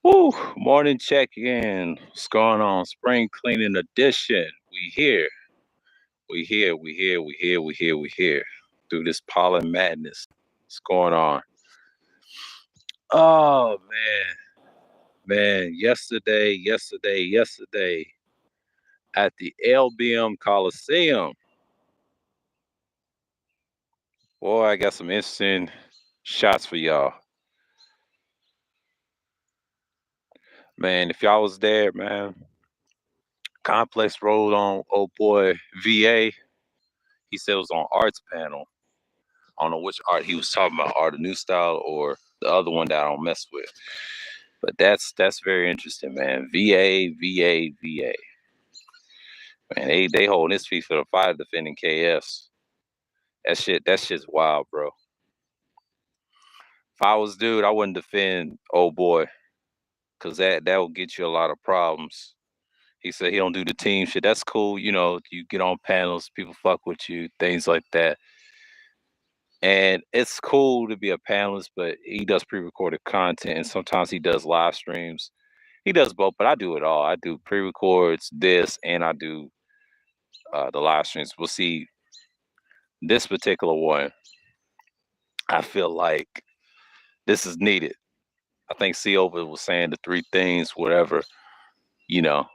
Woo, morning check-in. What's going on? Spring cleaning edition. We here. We here. Through this pollen madness. What's going on? Oh man. Yesterday at the LBM Coliseum. Boy, I got some interesting shots for y'all. Man, if y'all was there, man. Complex rolled on old boy VA. He said it was on arts panel. I don't know which art he was talking about, art of new style or the other one that I don't mess with. But that's very interesting, man. VA. Man, they holding his feet for the fire defending KS. That shit's wild, bro. If I was dude, I wouldn't defend old boy, cause that will get you a lot of problems. He said he don't do the team shit. That's cool, you get on panels, people fuck with you, things like that. And it's cool to be a panelist, but he does pre-recorded content and sometimes he does live streams. He does both, but I do it all. I do pre-records, this, and I do the live streams. We'll see this particular one. I feel like this is needed. I think C over was saying the three things, whatever, you know,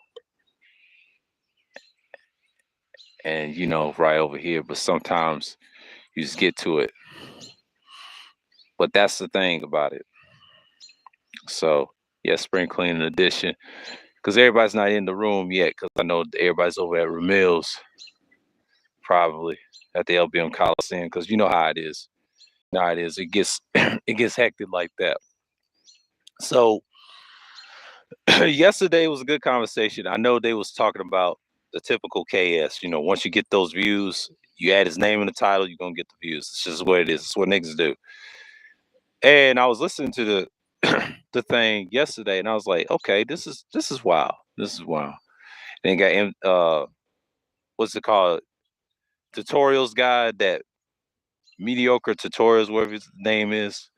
and right over here. But sometimes you just get to it. But that's the thing about it. So yeah, spring cleaning edition. Because everybody's not in the room yet. Because I know everybody's over at Ramil's, probably at the LBM Coliseum. Because you know how it is. It gets it gets hectic like that. So yesterday was a good conversation. I know they was talking about the typical KS. Once you get those views, you add his name in the title, you're gonna get the views. It's just what it is. It's what niggas do. And I was listening to the the thing yesterday, and I was like, okay, this is wild. This is wild. Then got what's it called? Tutorials guy, that mediocre tutorials, whatever his name is.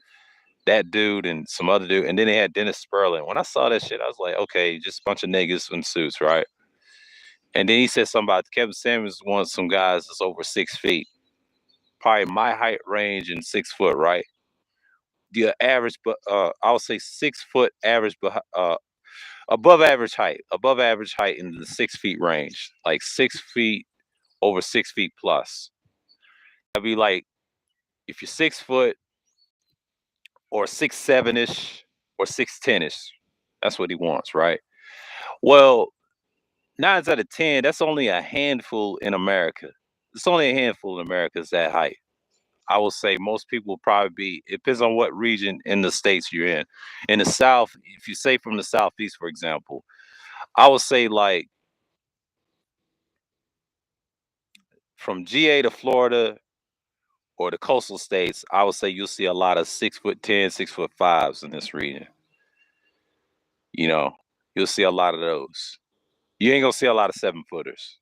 That dude and some other dude, and then they had Dennis Sperling. When I saw that shit, I was like, okay, just a bunch of niggas in suits, right? And then he said something about Kevin Samuels wants some guys that's over 6 feet, probably my height range and 6 foot, right? The average, but I would say 6 foot average, but above average height in the 6 feet range, like 6 feet over 6 feet plus. I'd be like, if you're 6 foot or 6'7" ish or 6'10" ish, that's what he wants, right? Well, 9 out of 10, that's only a handful in America. It's only a handful in America is that height. I will say most people will probably be, it depends on what region in the states you're in. In the South, if you say from the Southeast, for example, I would say like from GA to Florida or the coastal states, I would say you'll see a lot of 6'10", 6'5" in this region. You'll see a lot of those. You ain't gonna see a lot of 7-footers.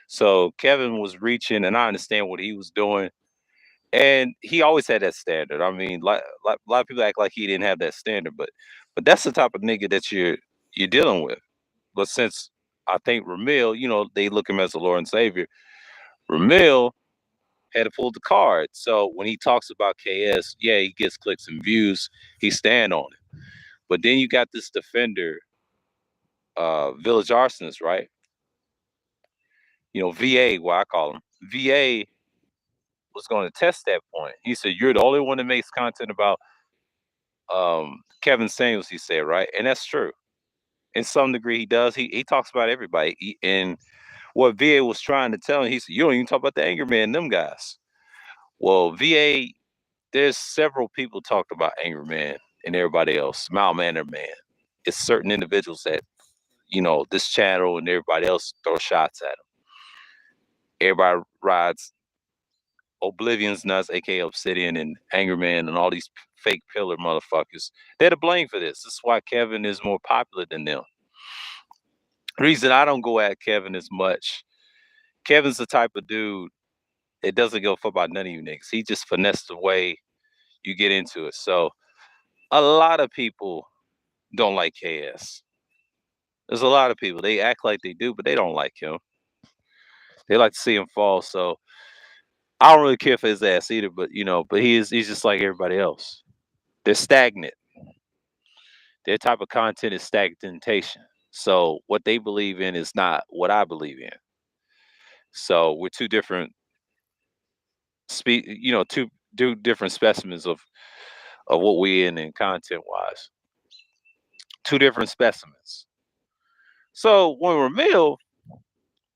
So Kevin was reaching, and I understand what he was doing. And he always had that standard. I mean, like a lot of people act like he didn't have that standard, but that's the type of nigga that you're dealing with. But since I think Ramil, they look him as the Lord and Savior. Ramil had to pull the card. So when he talks about KS, yeah, he gets clicks and views. He stand on it. But then you got this defender, Village Arsonist, right? VA, what I call him. VA was going to test that point. He said, "You're the only one that makes content about Kevin Samuels," he said, right? And that's true. In some degree, he does. He talks about everybody. And what VA was trying to tell him, he said, "You don't even talk about the Anger Man, them guys." Well, VA, there's several people talked about Anger Man and everybody else, Mile Manor Man. It's certain individuals that, this channel and everybody else throw shots at him. Everybody rides Oblivion's nuts, aka Obsidian and Anger Man and all these fake pillar motherfuckers. They're to blame for this. This is why Kevin is more popular than them. Reason I don't go at Kevin as much. Kevin's the type of dude that doesn't go for about none of you niggas. He just finessed the way you get into it. So a lot of people don't like KS. There's a lot of people. They act like they do, but they don't like him. They like to see him fall. So I don't really care for his ass either. But but he's just like everybody else. They're stagnant. Their type of content is stagnation. So what they believe in is not what I believe in. So we're two different two different specimens of what we in content wise. Two different specimens. So when Ramil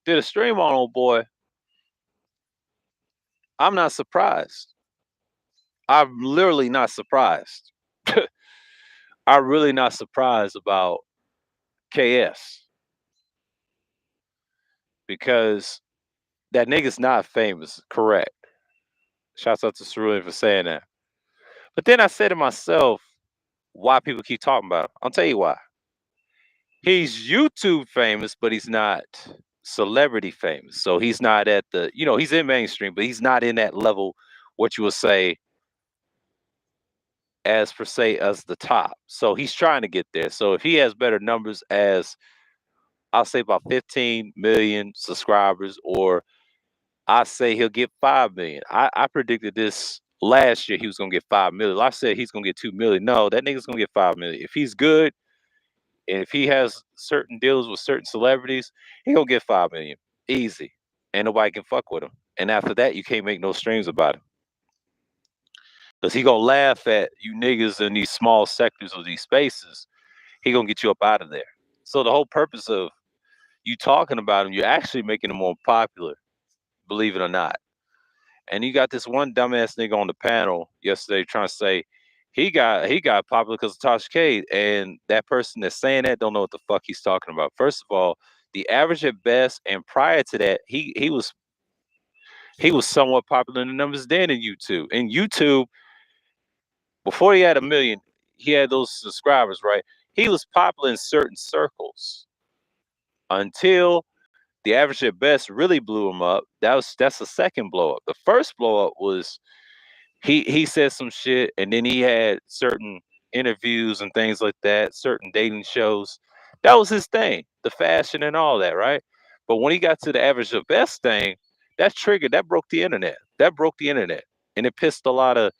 did a stream on old boy, I'm not surprised. I'm literally not surprised. I'm really not surprised about KS because that nigga's not famous. Correct. Shouts out to Cerulean for saying that. But then I said to myself, why people keep talking about him? I'll tell you why. He's YouTube famous, but he's not celebrity famous. So he's not at he's in mainstream, but he's not in that level, what you would say, as per se, as the top. So he's trying to get there. So if he has better numbers as I'll say about 15 million subscribers, or I say he'll get 5 million. I predicted this last year he was gonna get 5 million. I said he's gonna get 2 million. No, that nigga's gonna get 5 million. If he's good and if he has certain deals with certain celebrities, he gonna get 5 million. Easy. And nobody can fuck with him. And after that, you can't make no streams about him. Because he gonna laugh at you niggas in these small sectors of these spaces. He gonna get you up out of there. So the whole purpose of you talking about him, you're actually making him more popular, believe it or not. And you got this one dumbass nigga on the panel yesterday trying to say he got popular because of Tasha K. And that person that's saying that don't know what the fuck he's talking about. First of all, the average at best, and prior to that, he was somewhat popular in the numbers then in YouTube. In YouTube, before he had a million, he had those subscribers, right? He was popular in certain circles until the average at best really blew him up. That's the second blow up. The first blow up was he said some shit, and then he had certain interviews and things like that, certain dating shows. That was his thing, the fashion and all that, right? But when he got to the average of best thing, that triggered, that broke the internet. That broke the internet. And it pissed a lot of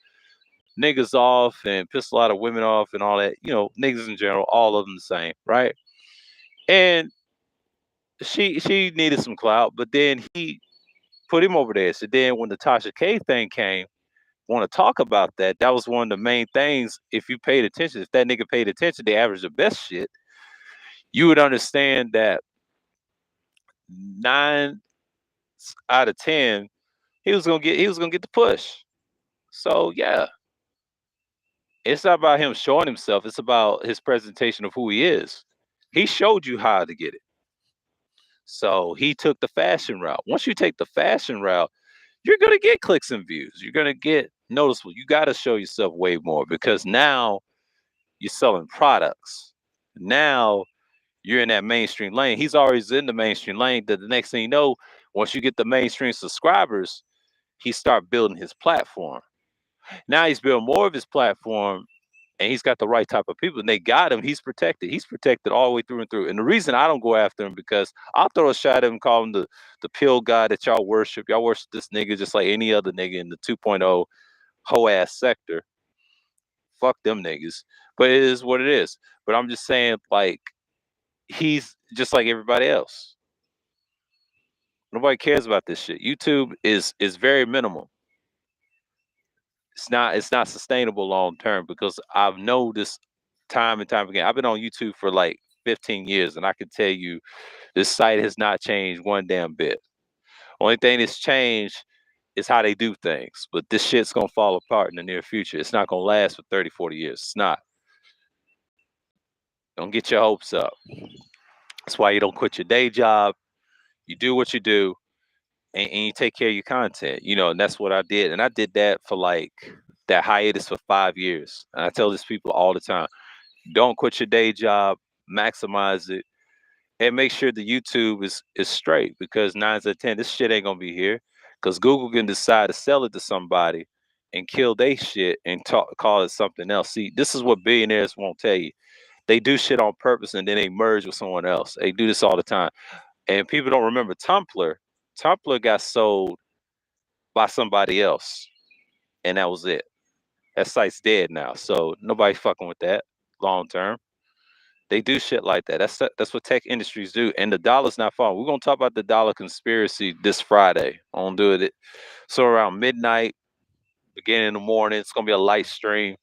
niggas off and pissed a lot of women off and all that, niggas in general, all of them the same, right? And she needed some clout, but then he put him over there. So then when the Tasha K thing came, want to talk about that, that was one of the main things. If you paid attention, if that nigga paid attention, the average of best shit, you would understand that 9 out of 10, he was gonna get the push. So yeah, it's not about him showing himself, it's about his presentation of who he is. He showed you how to get it. So he took the fashion route. Once you take the fashion route, you're gonna get clicks and views. You're gonna get noticeable. You gotta show yourself way more because now you're selling products. Now you're in that mainstream lane. He's always in the mainstream lane. That the next thing you know, once you get the mainstream subscribers, he start building his platform. Now he's building more of his platform, and he's got the right type of people. And they got him. He's protected. He's protected all the way through and through. And the reason I don't go after him because I'll throw a shot at him, call him the pill guy that y'all worship. Y'all worship this nigga just like any other nigga in the 2.0 hoe ass sector. Fuck them niggas. But it is what it is. But I'm just saying, like, he's just like everybody else. Nobody cares about this shit. YouTube is very minimal. It's not sustainable long term because I've noticed time and time again. I've been on YouTube for like 15 years, and I can tell you this site has not changed one damn bit. Only thing that's changed is how they do things. But this shit's gonna fall apart in the near future. It's not gonna last for 30, 40 years. It's not. Don't get your hopes up. That's why you don't quit your day job. You do what you do, and you take care of your content. And that's what I did. And I did that for like that hiatus for 5 years. And I tell these people all the time, don't quit your day job, maximize it, and make sure the YouTube is straight because 9 out of 10, this shit ain't gonna be here. Because Google can decide to sell it to somebody and kill they shit and call it something else. See, this is what billionaires won't tell you. They do shit on purpose and then they merge with someone else. They do this all the time. And people don't remember Tumblr. Tumblr got sold by somebody else, and that was it. That site's dead now. So nobody fucking with that long term. They do shit like that. That's what tech industries do. And the dollar's not falling. We're gonna talk about the dollar conspiracy this Friday. I'm gonna do it. So around midnight, beginning in the morning, it's gonna be a light stream.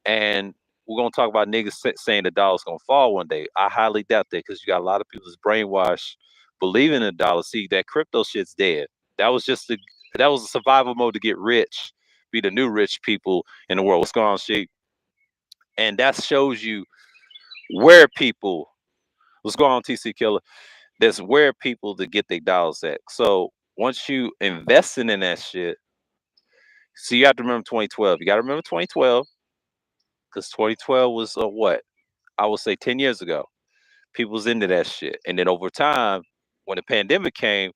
And we're gonna talk about niggas saying the dollar's gonna fall one day. I highly doubt that because you got a lot of people that's brainwashed, believing in the dollar. See, that crypto shit's dead. That was just that was a survival mode to get rich, be the new rich people in the world. What's going on, Sheik? And that shows you where people. What's going on, TC Killer? That's where people to get their dollars at. So once you investing in that shit, so you have to remember 2012. You got to remember 2012 because 2012 was what I would say 10 years ago. People was into that shit, and then over time, when the pandemic came,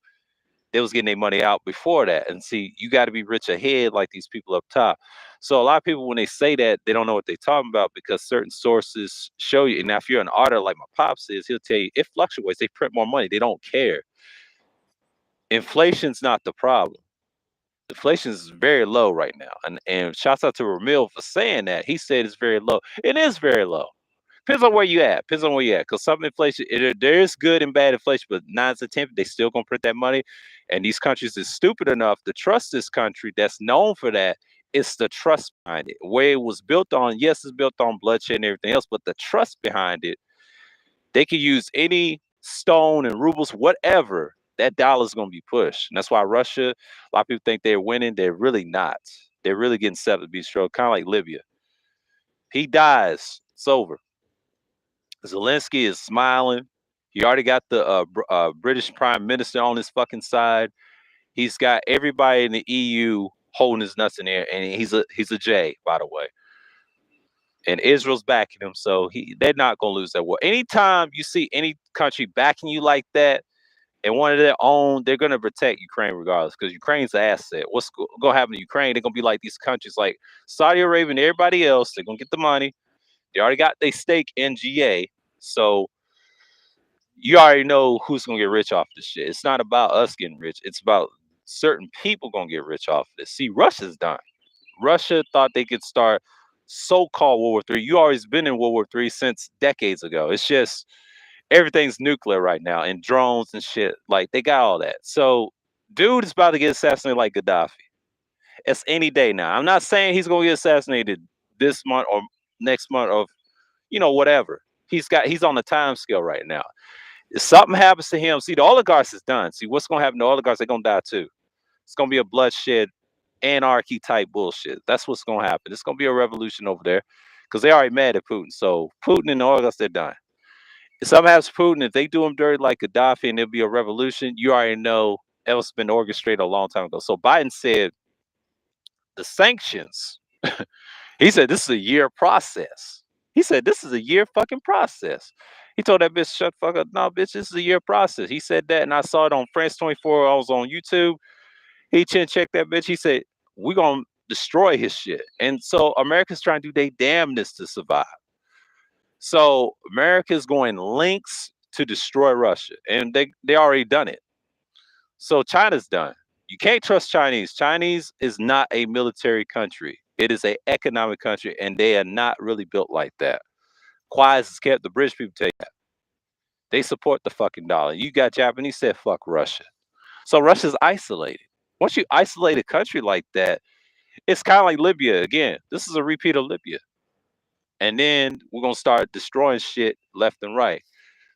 they was getting their money out before that. And see, you got to be rich ahead, like these people up top. So a lot of people, when they say that, they don't know what they're talking about because certain sources show you. And now, if you're an auditor like my pops is, he'll tell you it fluctuates. They print more money. They don't care. Inflation's not the problem. Inflation is very low right now. And shouts out to Ramil for saying that. He said it's very low. It is very low. Depends on where you at. Depends on where you at. Because some inflation, there is good and bad inflation, but 9 to 10, they still gonna print that money. And these countries is stupid enough to trust this country that's known for that. It's the trust behind it. Where it was built on, yes, it's built on bloodshed and everything else, but the trust behind it, they could use any stone and rubles, whatever. That dollar's gonna be pushed. And that's why Russia, a lot of people think they're winning. They're really not. They're really getting set up to be strong, kind of like Libya. He dies, it's over. Zelensky is smiling. He already got the British Prime Minister on his fucking side. He's got everybody in the EU holding his nuts in there, and he's a J, by the way. And Israel's backing him, so they're not gonna lose that war. Anytime you see any country backing you like that and one of their own, they're gonna protect Ukraine regardless, because Ukraine's an asset. What's gonna happen to Ukraine? They're gonna be like these countries like Saudi Arabia and everybody else. They're gonna get the money. They already got their stake in GA, so you already know who's gonna get rich off this shit. It's not about us getting rich. It's about certain people gonna get rich off this. See, Russia's done. Russia thought they could start so-called World War III. You always been in World War III since decades ago. It's just everything's nuclear right now and drones and shit. Like they got all that. So dude is about to get assassinated like Gaddafi. It's any day now. I'm not saying he's gonna get assassinated this month or next month or whatever. He's on the time scale right now. If something happens to him, see, the oligarchs is done. See, what's going to happen to oligarchs? They're going to die too. It's going to be a bloodshed, anarchy type bullshit. That's what's going to happen. It's going to be a revolution over there because they already mad at Putin. So Putin and the oligarchs, they're done. If something happens to Putin, if they do him dirty like Gaddafi and there'll be a revolution, you already know it was been orchestrated a long time ago. So Biden said the sanctions, he said this is a year process. He said this is a year fucking process. He told that bitch, shut fuck up. No, bitch, this is a year process. He said that, and I saw it on France 24. I was on YouTube. He chin checked that bitch. He said, we're going to destroy his shit. And so America's trying to do their damnness to survive. So America's going lengths to destroy Russia. And they already done it. So China's done. You can't trust Chinese. Chinese is not a military country. It is an economic country, and they are not really built like that. Quiet as kept. The British people tell you that. They support the fucking dollar. You got Japanese said fuck Russia. So Russia's isolated. Once you isolate a country like that, it's kind of like Libya again. This is a repeat of Libya. And then we're gonna start destroying shit left and right.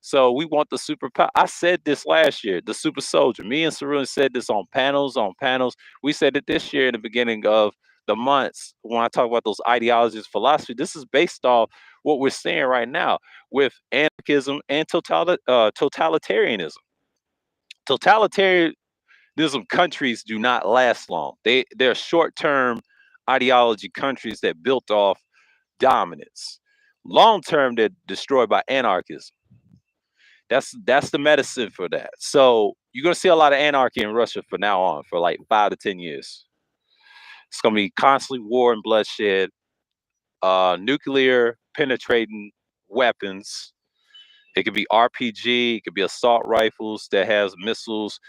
So we want the superpower. I said this last year, the super soldier. Me and Sarun said this on panels. We said it this year in the beginning of the months when I talk about those ideologies, philosophy. This is based off what we're seeing right now with anarchism and totalitarianism. Totalitarianism countries do not last long. They're short-term ideology countries that built off dominance. Long-term, they're destroyed by anarchism. That's the medicine for that. So you're gonna see a lot of anarchy in Russia from now on for like 5 to 10 years. It's gonna be constantly war and bloodshed, nuclear penetrating weapons. It could be RPG. It could be assault rifles that has missiles.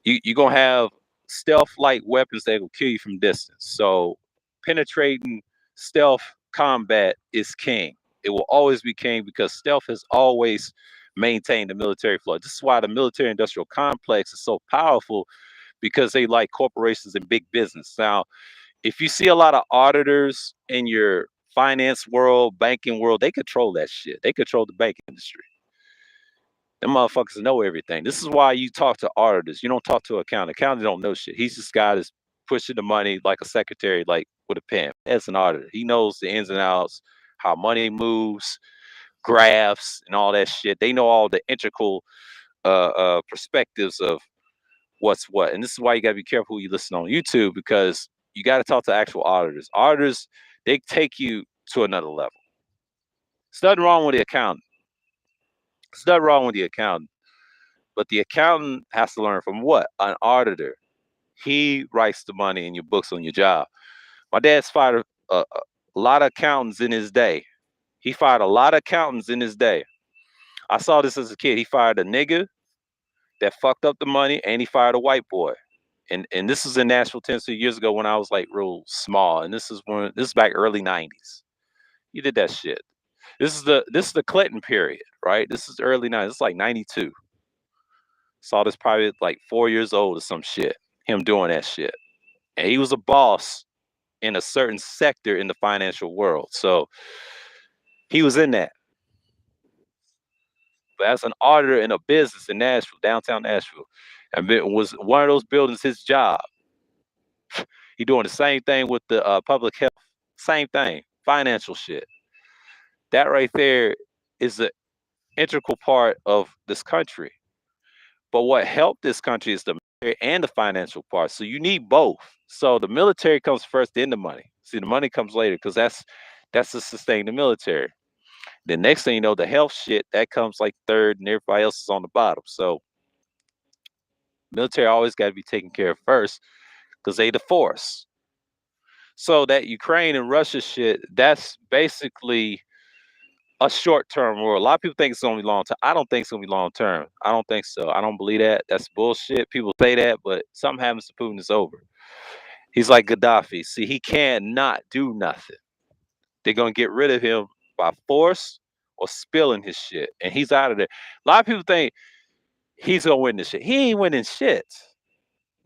You're gonna have stealth-like weapons that will kill you from distance. So penetrating stealth combat is king. It will always be king because stealth has always maintained the military flow. This is why the military-industrial complex is so powerful because they like corporations and big business. Now, if you see a lot of auditors in your finance world, banking world, they control that shit. They control the banking industry. Them motherfuckers know everything. This is why you talk to auditors. You don't talk to an accountant. Accountant don't know shit. He's this guy that's pushing the money like a secretary, like with a pen. As an auditor, he knows the ins and outs, how money moves, graphs, and all that shit. They know all the integral perspectives of what's what. And this is why you gotta be careful who you listen on YouTube because you got to talk to actual auditors. Auditors, they take you to another level. There's nothing wrong with the accountant. There's nothing wrong with the accountant. But the accountant has to learn from what? An auditor. He writes the money in your books on your job. My dad's fired a lot of accountants in his day. He fired a lot of accountants in his day. I saw this as a kid. He fired a nigga that fucked up the money, and he fired a white boy. And this was in Nashville, Tennessee, years ago when I was like real small. And this is back early '90s. He did that shit. This is the Clinton period, right? This is early '90s. It's like '92. Saw this probably like 4 years old or some shit. Him doing that shit, and he was a boss in a certain sector in the financial world. So he was in that. But as an auditor in a business in Nashville, downtown Nashville, and it was one of those buildings his job. He doing the same thing with the public health, same thing, financial shit. That right there is an integral part of this country. But what helped this country is the military and the financial part. So you need both. So the military comes first, then the money. See, the money comes later because that's to sustain the military. The next thing you know, the health shit that comes like third, and everybody else is on the bottom. So military always got to be taken care of first because they the force. So that Ukraine and Russia shit, that's basically a short-term war. A lot of people think it's gonna be long term. I don't think it's gonna be long term. I don't think so. I don't believe that. That's bullshit. People say that, but something happens to Putin, it's over. He's like Gaddafi. See, he cannot do nothing. They're gonna get rid of him by force or spilling his shit, and he's out of there. A lot of people think he's gonna win this shit. He ain't winning shit.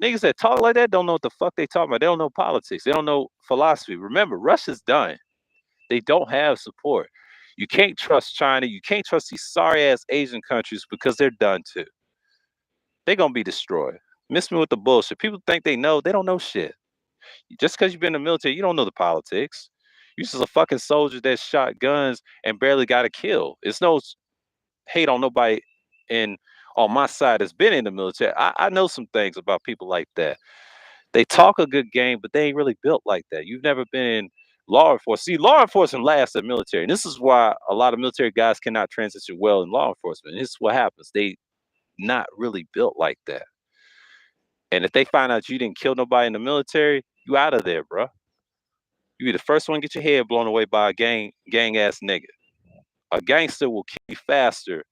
Niggas that talk like that don't know what the fuck they talking about. They don't know politics. They don't know philosophy. Remember, Russia's done. They don't have support. You can't trust China. You can't trust these sorry ass Asian countries because they're done too. They're gonna be destroyed. Miss me with the bullshit. People think they know. They don't know shit. Just because you've been in the military, you don't know the politics. You just a fucking soldier that shot guns and barely got a kill. It's no hate on nobody in on my side that's been in the military. I know some things about people like that. They talk a good game, but they ain't really built like that. You've never been in law enforcement. See, law enforcement lasts at military. And this is why a lot of military guys cannot transition well in law enforcement. And this is what happens. They not really built like that. And if they find out you didn't kill nobody in the military, you out of there, bro. You be the first one to get your head blown away by a gang ass nigga. A gangster will kill you faster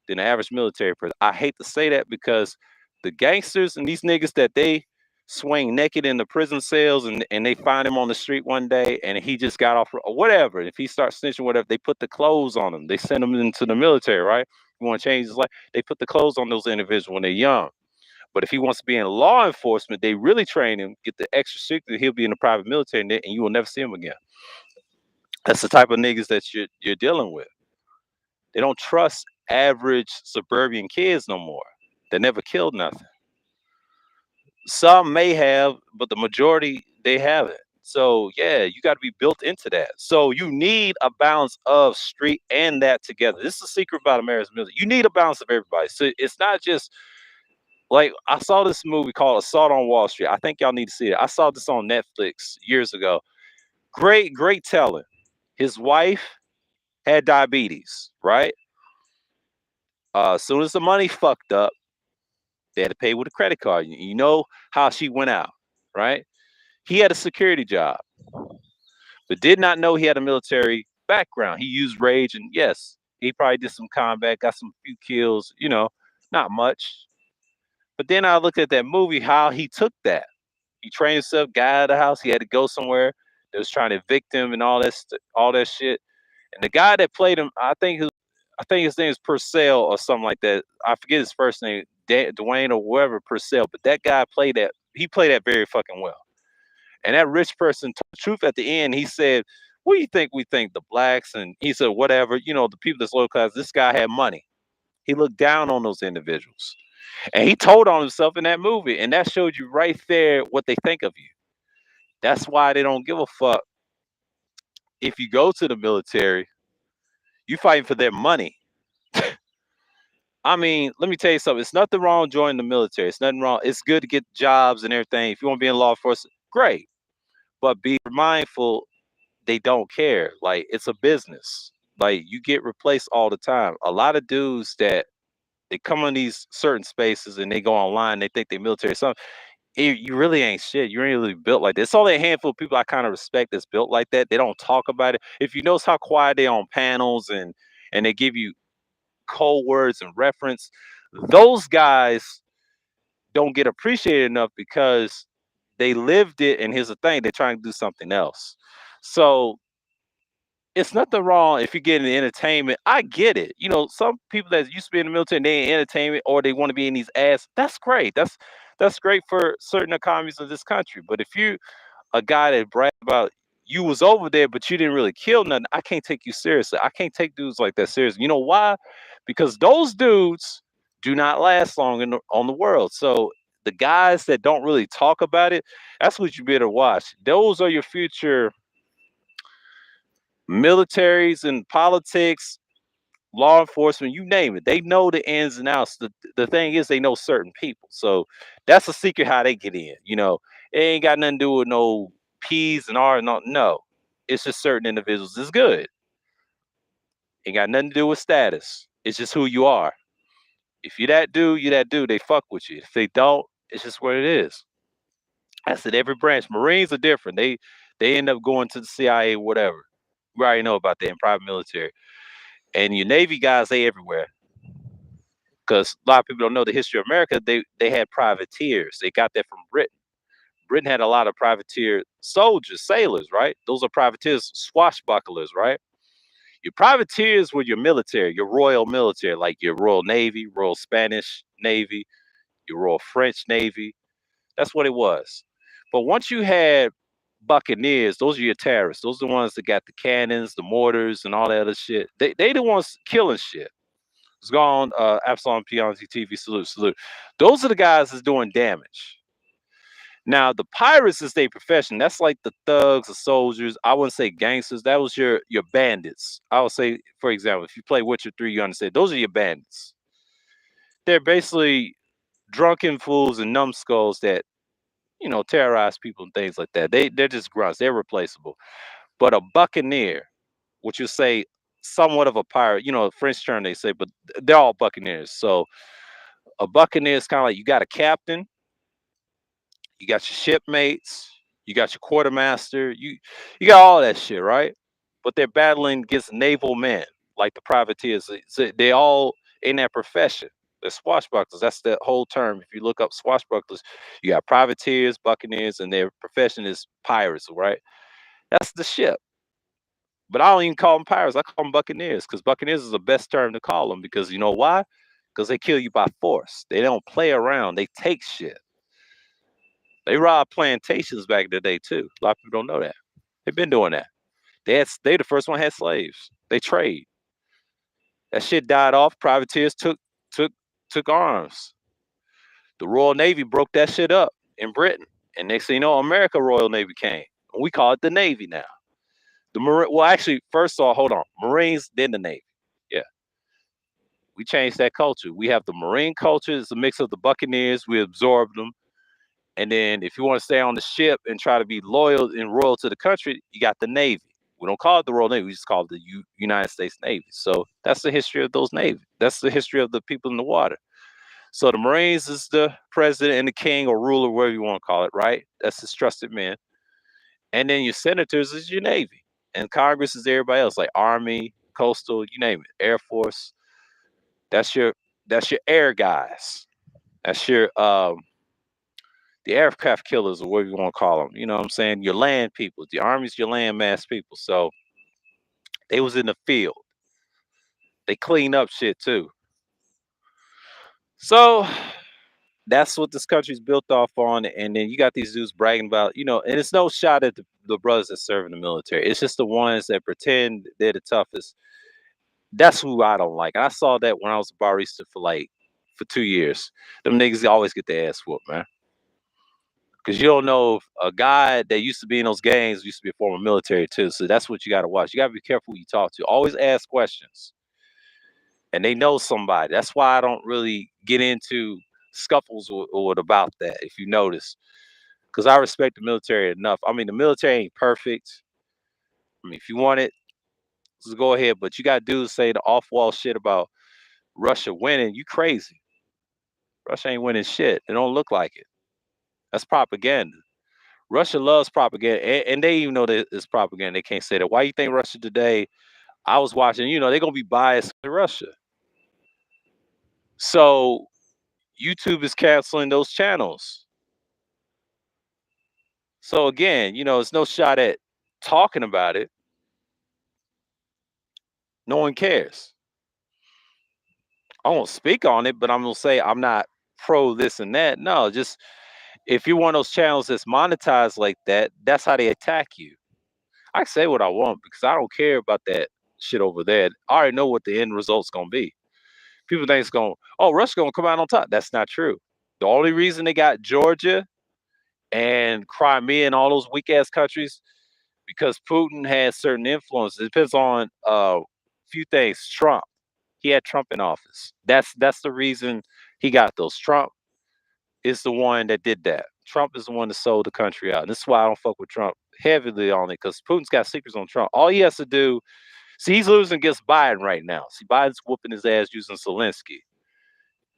than the average military person. I hate to say that because the gangsters and these niggas that they swing naked in the prison cells and they find him on the street one day and he just got off or whatever. If he starts snitching, whatever, they put the clothes on him. They send him into the military, right? You want to change his life? They put the clothes on those individuals when they're young. But if he wants to be in law enforcement, they really train him, get the extra secret, he'll be in the private military and you will never see him again. That's the type of niggas that you're dealing with. They don't trust average suburban kids no more. They never killed nothing. Some may have, but the majority they haven't. So yeah, you got to be built into that. So you need a balance of street and that together. This is the secret about America's music. You need a balance of everybody. So it's not just like I saw this movie called Assault on Wall Street. I think y'all need to see it. I saw this on Netflix years ago. Great telling. His wife had diabetes, right? As soon as the money fucked up, they had to pay with a credit card. You know how she went out, right? He had a security job, but did not know he had a military background. He used rage, and yes, he probably did some combat, got some few kills, not much. But then I looked at that movie, how he took that. He trained himself, got out of the house. He had to go somewhere. They was trying to evict him and all that shit. And the guy that played him, I think his name is Purcell or something like that. I forget his first name, Dwayne or whoever Purcell. But that guy played that. He played that very fucking well. And that rich person told the truth at the end. He said, "What do you think we think, the blacks?" And he said, "Whatever. The people that's low class. This guy had money. He looked down on those individuals." And he told on himself in that movie, and that showed you right there what they think of you. That's why they don't give a fuck if you go to the military. You fighting for their money. I mean, let me tell you something. It's nothing wrong joining the military. It's nothing wrong. It's good to get jobs and everything. If you want to be in law enforcement, great. But be mindful, they don't care. Like, it's a business. Like, you get replaced all the time. A lot of dudes that they come in these certain spaces and they go online, they think they're military. Something. You really ain't shit. You ain't really built like that. It's only a handful of people I kind of respect that's built like that. They don't talk about it. If you notice how quiet they on panels and they give you code words and reference, those guys don't get appreciated enough because they lived it. And here's the thing: they're trying to do something else. So it's nothing wrong if you get into entertainment. I get it. Some people that used to be in the military and they in entertainment or they want to be in these ads. That's great. That's great for certain economies of this country. But if you a guy that bragged about you was over there, but you didn't really kill nothing, I can't take you seriously. I can't take dudes like that seriously. You know why? Because those dudes do not last long on the world. So the guys that don't really talk about it, that's what you better watch. Those are your future militaries and politics, law enforcement, you name it. They know the ins and outs. The thing is, they know certain people. So that's a secret how they get in. It ain't got nothing to do with no P's and R's. No. It's just certain individuals is good. Ain't got nothing to do with status. It's just who you are. If you that dude, you that dude. They fuck with you. If they don't, it's just what it is. I said every branch. Marines are different. They end up going to the CIA, whatever. We already know about that in private military. And your Navy guys, they everywhere. Because a lot of people don't know the history of America. They had privateers. They got that from Britain. Britain had a lot of privateer soldiers, sailors, right? Those are privateers, swashbucklers, right? Your privateers were your military, your royal military, like your Royal Navy, Royal Spanish Navy, your Royal French Navy. That's what it was. But once you had buccaneers, those are your terrorists. Those are the ones that got the cannons, the mortars, and all that other shit. They the ones killing shit. It's gone. Absalom Pianzi TV. Salute. Those are the guys that's doing damage. Now the pirates is their profession. That's like the thugs, the soldiers. I wouldn't say gangsters. That was your bandits. I would say, for example, if you play Witcher 3, you understand those are your bandits. They're basically drunken fools and numbskulls that terrorize people and things like that. They're just grunts. They're replaceable. But a buccaneer, which you say somewhat of a pirate, French term they say, but they're all buccaneers. So a buccaneer is kind of like you got a captain, you got your shipmates, you got your quartermaster, you got all that shit, right? But they're battling against naval men, like the privateers. So they all in that profession. They're swashbucklers. That's the whole term. If you look up swashbucklers, you got privateers, buccaneers, and their profession is pirates, right? That's the ship. But I don't even call them pirates. I call them buccaneers because buccaneers is the best term to call them because you know why? Because they kill you by force. They don't play around. They take shit. They robbed plantations back in the day too. A lot of people don't know that. They've been doing that. They the first one had slaves. They trade. That shit died off. Privateers took took arms. The Royal Navy broke that shit up in Britain. And next thing you know, America Royal Navy came. We call it the Navy now. The Marine. Well, actually, first of all, hold on. Marines, then the Navy. Yeah, we changed that culture. We have the Marine culture. It's a mix of the Buccaneers. We absorbed them. And then if you want to stay on the ship and try to be loyal and royal to the country, you got the Navy. We don't call it the Royal Navy. We just call it the United States Navy. So that's the history of those Navy. That's the history of the people in the water. So the Marines is the president and the king or ruler, whatever you want to call it, right? That's his trusted men. And then your senators is your Navy. and Congress is everybody else, like Army, Coastal, you name it, Air Force. That's your air guys. That's your the aircraft killers, or whatever you want to call them. You know what I'm saying? Your land people. The Army's your land mass people. So they was in the field. They clean up shit too. So that's what this country's built off on. And then you got these dudes bragging about, and it's no shot at the brothers that serve in the military. It's just the ones that pretend they're the toughest. That's who I don't like. And I saw that when I was a barista for 2 years. Them niggas always get their ass whooped, man. Because you don't know if a guy that used to be in those gangs used to be a former military too. So that's what you got to watch. You got to be careful who you talk to. Always ask questions. And they know somebody. That's why I don't really get into scuffles or about that, if you notice. Because I respect the military enough. I mean, the military ain't perfect. I mean, if you want it, just go ahead. But you got dudes say the off-wall shit about Russia winning. You crazy. Russia ain't winning shit. It don't look like it. That's propaganda. Russia loves propaganda, and they even know that it's propaganda. They can't say that. Why you think Russia today? I was watching. They're gonna be biased to Russia. So YouTube is canceling those channels. So again, it's no shot at talking about it. No one cares. I won't speak on it, but I'm gonna say I'm not pro this and that. No, just if you're one of those channels that's monetized like that, that's how they attack you. I say what I want because I don't care about that shit over there. I already know what the end result's gonna be. People think it's Russia's gonna come out on top. That's not true. The only reason they got Georgia and Crimea and all those weak ass countries because Putin has certain influence. It depends on a few things. Trump. He had Trump in office. That's the reason he got those. Trump is the one that did that. Trump is the one that sold the country out. And this is why I don't fuck with Trump heavily on it, because Putin's got secrets on Trump. All he has to do, see, he's losing against Biden right now. See, Biden's whooping his ass using Zelensky.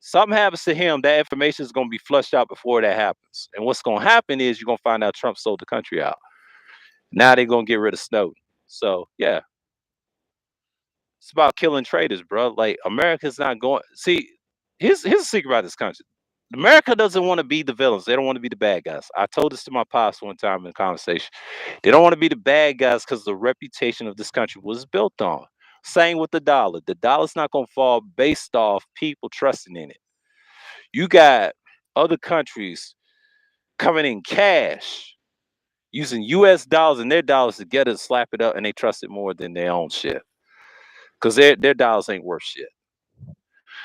Something happens to him, that information is going to be flushed out before that happens. And what's going to happen is you're going to find out Trump sold the country out. Now they're going to get rid of Snowden. So, yeah. It's about killing traitors, bro. Like, America's not going. See, here's the secret about this country. America doesn't want to be the villains. They don't want to be the bad guys. I told this to my pops one time in a conversation. They don't want to be the bad guys because the reputation of this country was built on. Same with the dollar. The dollar's not going to fall based off people trusting in it. You got other countries coming in cash, using US dollars and their dollars together to slap it up, and they trust it more than their own shit. Because their dollars ain't worth shit.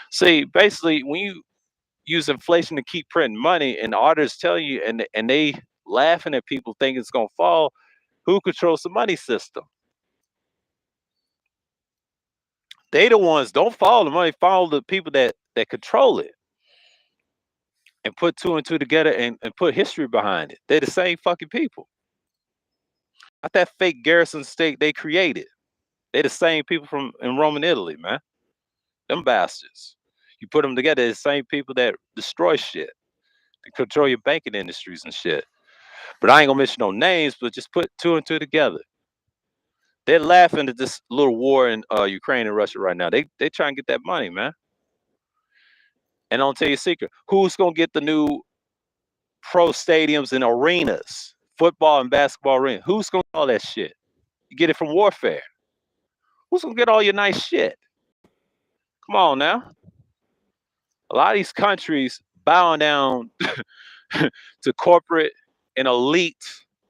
See, basically, when you use inflation to keep printing money, and the auditors tell you, and they laughing at people thinking it's gonna fall, who controls the money system? They the ones don't follow the money, follow the people that control it, and put two and two together and put history behind it. They're the same fucking people. Not that fake garrison state they created. They're the same people from in Roman Italy, man. Them bastards. You put them together, the same people that destroy shit, to control your banking industries and shit. But I ain't gonna mention no names, but just put two and two together. They're laughing at this little war in Ukraine and Russia right now. They try and get that money, man. And I'll tell you a secret. Who's gonna get the new pro stadiums and arenas? Football and basketball arena. Who's gonna get all that shit? You get it from warfare. Who's gonna get all your nice shit? Come on now. A lot of these countries bowing down to corporate and elite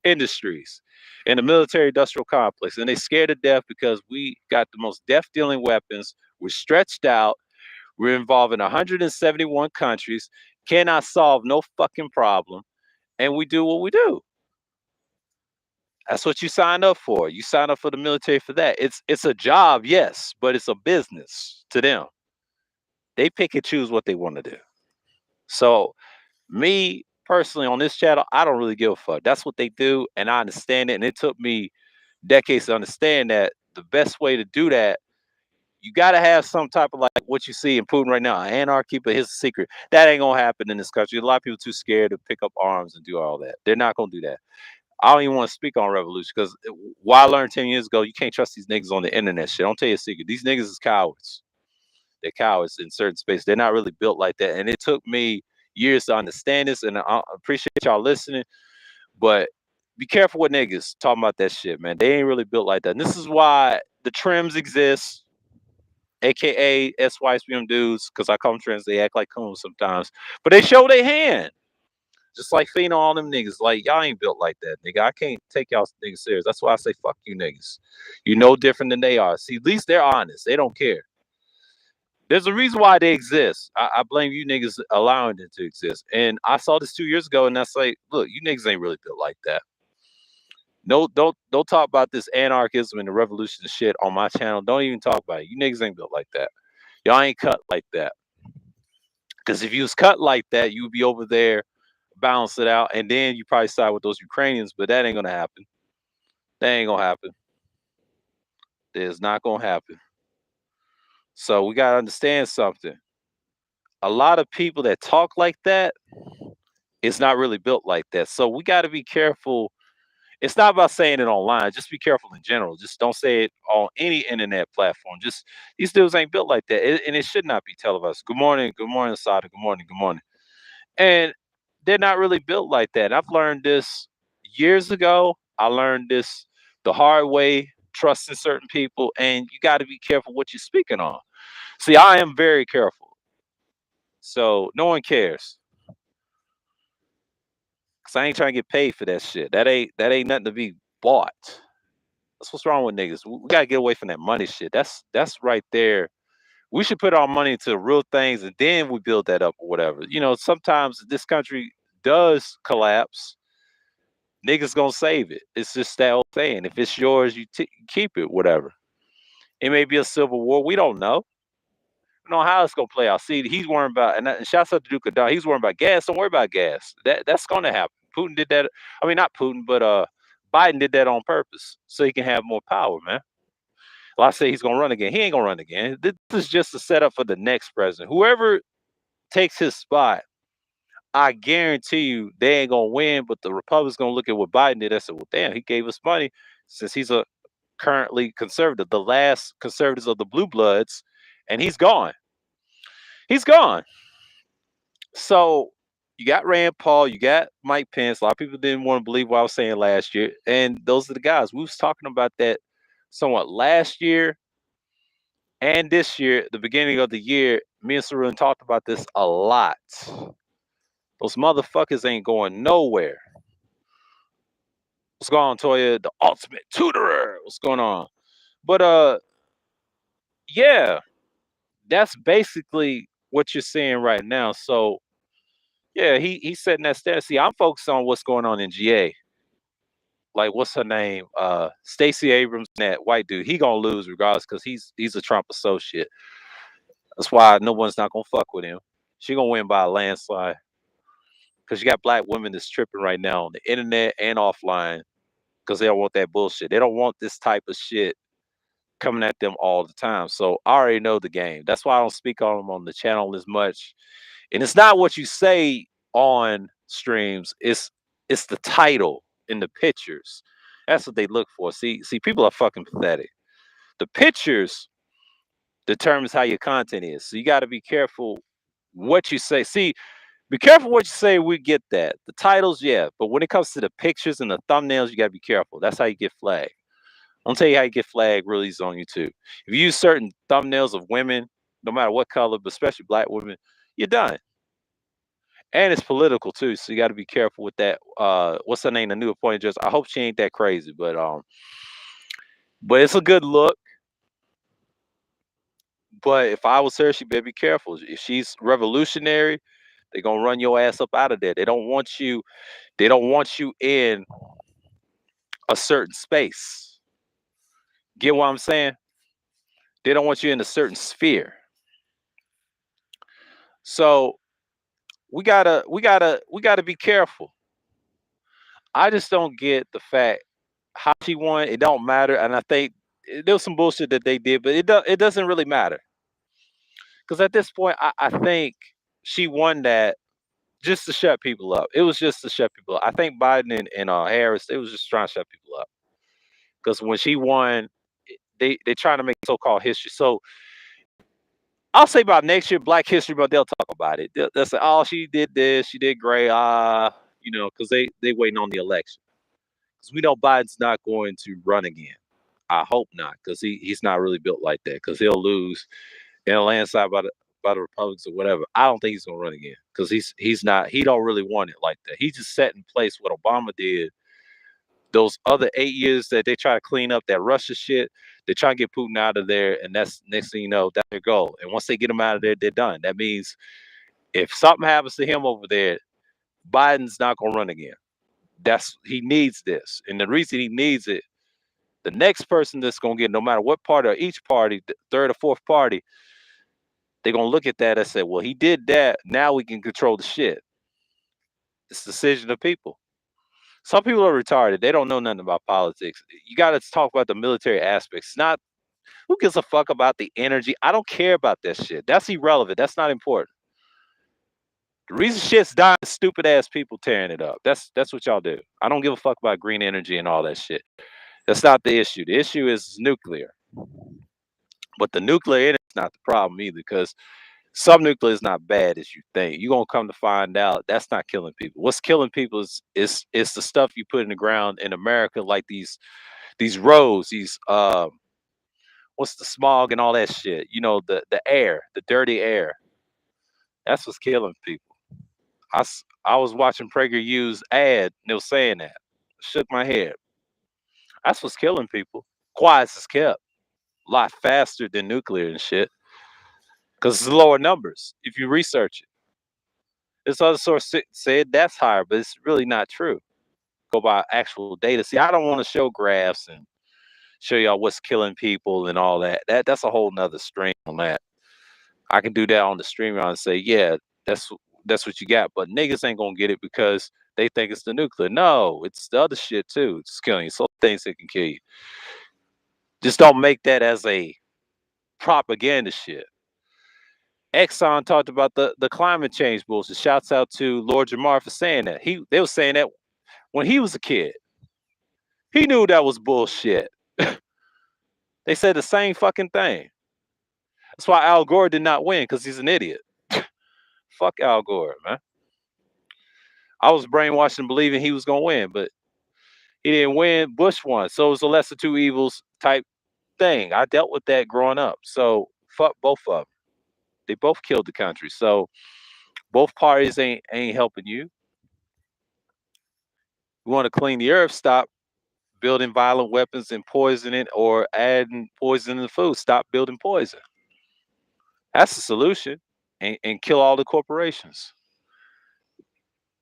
industries in the military industrial complex. And they scared to death because we got the most death dealing weapons. We're stretched out. We're involved in 171 countries, cannot solve no fucking problem. And we do what we do. That's what you signed up for. You signed up for the military for that. It's a job, yes, but it's a business to them. They pick and choose what they want to do. So me personally on this channel, I don't really give a fuck. That's what they do, and I understand it. And it took me decades to understand that the best way to do that, you got to have some type of like what you see in Putin right now, anarchy. But here's the secret: that ain't gonna happen in this country. A lot of people too scared to pick up arms and do all that. They're not gonna do that. I don't even want to speak on revolution because what I learned 10 years ago, you can't trust these niggas on the internet shit. I'll tell you a secret. These niggas is cowards. They're cowards in certain spaces. They're not really built like that. And it took me years to understand this. And I appreciate y'all listening. But be careful with niggas talking about that shit, man. They ain't really built like that. And this is why the trims exist, aka SYSBM dudes, because I call them trims. They act like coons sometimes. But they show their hand. Just like Fino, all them niggas, like y'all ain't built like that, nigga. I can't take y'all niggas serious. That's why I say fuck you niggas. You know different than they are. See, at least they're honest. They don't care. There's a reason why they exist. I blame you niggas allowing them to exist. And I saw this 2 years ago, and that's like, look, you niggas ain't really built like that. No, don't talk about this anarchism and the revolution and shit on my channel. Don't even talk about it. You niggas ain't built like that. Y'all ain't cut like that. Because if you was cut like that, you'd be over there, balance it out, and then you probably side with those Ukrainians, but that ain't gonna happen. That ain't gonna happen. It's not gonna happen. So we gotta understand something. A lot of people that talk like that, it's not really built like that. So we gotta be careful. It's not about saying it online. Just be careful in general. Just don't say it on any internet platform. Just these dudes ain't built like that, and it should not be televised. Good morning, Sada. Good morning, good morning. And they're not really built like that. I've learned this years ago. I learned this the hard way, trusting certain people, and you got to be careful what you're speaking on. See, I am very careful. So no one cares. Cause I ain't trying to get paid for that shit. That ain't nothing to be bought. That's what's wrong with niggas. We gotta get away from that money shit. That's right there. We should put our money into real things and then we build that up or whatever. You know, sometimes this country does collapse. Niggas gonna save it. It's just that old thing. If it's yours, you keep it. Whatever. It may be a civil war. We don't know. We don't know how it's gonna play out. See, he's worrying about, and shouts out to Duke of Don. He's worrying about gas. Don't worry about gas. That's gonna happen. Putin did that. I mean, not Putin, but Biden did that on purpose so he can have more power, man. Well, I say he's gonna run again. He ain't gonna run again. This is just a setup for the next president. Whoever takes his spot, I guarantee you they ain't gonna win. But the Republicans gonna look at what Biden did. They said, "Well, damn, he gave us money since he's a currently conservative, the last conservatives of the blue bloods, and he's gone. He's gone." So you got Rand Paul, you got Mike Pence. A lot of people didn't want to believe what I was saying last year, and those are the guys we was talking about that somewhat last year and this year. The beginning of the year, me and Sarun talked about this a lot. Those motherfuckers ain't going nowhere. What's going on, Toya? The ultimate tutorer. What's going on? But yeah, that's basically what you're seeing right now. So yeah, he's setting that standard. See, I'm focused on what's going on in GA. Like, what's her name? Stacey Abrams, that white dude. He gonna lose regardless because he's a Trump associate. That's why no one's not gonna fuck with him. She gonna win by a landslide because you got black women that's tripping right now on the internet and offline because they don't want that bullshit. They don't want this type of shit coming at them all the time. So I already know the game. That's why I don't speak on them on the channel as much. And it's not what you say on streams. It's the title and the pictures. That's what they look for. See, people are fucking pathetic. The pictures determines how your content is. So you got to be careful what you say. See, be careful what you say. We get that. The titles, yeah, but when it comes to the pictures and the thumbnails, you got to be careful. That's how you get flagged. I'll tell you how you get flagged really is on YouTube. If you use certain thumbnails of women, no matter what color, but especially black women, you're done. And it's political too, so you got to be careful with that. What's her name? The new appointed judge. I hope she ain't that crazy, but it's a good look. But if I was her, she better be careful. If she's revolutionary, they're gonna run your ass up out of there. They don't want you. They don't want you in a certain space. Get what I'm saying? They don't want you in a certain sphere. So we gotta be careful. I just don't get the fact how she won. It don't matter, and I think there was some bullshit that they did, but it doesn't really matter because at this point, I think she won that just to shut people up. It was just to shut people up. I think Biden and Harris, they was just trying to shut people up because when she won, they trying to make so-called history. So I'll say about next year, Black History Month, they'll talk about it. They'll say, "Oh, she did this, she did great." Because they waiting on the election. Because we know Biden's not going to run again. I hope not, because he's not really built like that. Because he'll lose in a landslide by the Republicans or whatever. I don't think he's gonna run again because he's not. He don't really want it like that. He just set in place what Obama did. Those other 8 years that they try to clean up that Russia shit, they try to get Putin out of there, and that's next thing you know, that's their goal. And once they get him out of there, they're done. That means if something happens to him over there, Biden's not gonna run again. He needs this, and the reason he needs it, the next person that's gonna get, no matter what party or each party, the third or fourth party, they're gonna look at that and say, "Well, he did that. Now we can control the shit." It's the decision of people. Some people are retarded. They don't know nothing about politics. You got to talk about the military aspects. Not who gives a fuck about the energy. I don't care about that shit. That's irrelevant. That's not important. The reason shit's dying is stupid ass people tearing it up. That's what y'all do. I don't give a fuck about green energy and all that shit. That's not the issue. The issue is nuclear. But the nuclear energy is not the problem either, because some nuclear is not bad as you think. You're gonna come to find out that's not killing people. What's killing people is the stuff you put in the ground in America, like these roads, these what's the smog and all that shit. The air, the dirty air. That's what's killing people. I was watching PragerU's ad and it was saying that. Shook my head. That's what's killing people. Quiet is kept. A lot faster than nuclear and shit. Because it's lower numbers if you research it. This other source said that's higher, but it's really not true. Go by actual data. See, I don't want to show graphs and show y'all what's killing people and all that. That's a whole nother stream on that. I can do that on the stream and say, yeah, that's what you got. But niggas ain't gonna get it because they think it's the nuclear. No, it's the other shit too. It's killing you. So things that can kill you. Just don't make that as a propaganda shit. Exxon talked about the climate change bullshit. Shouts out to Lord Jamar for saying that. They were saying that when he was a kid. He knew that was bullshit. They said the same fucking thing. That's why Al Gore did not win, because he's an idiot. Fuck Al Gore, man. I was brainwashed and believing he was gonna win, but he didn't win. Bush won. So it was a lesser two evils type thing. I dealt with that growing up. So fuck both of them. They both killed the country. So both parties ain't helping you. You want to clean the earth, stop building violent weapons and poisoning or adding poison in the food. Stop building poison. That's the solution. And kill all the corporations.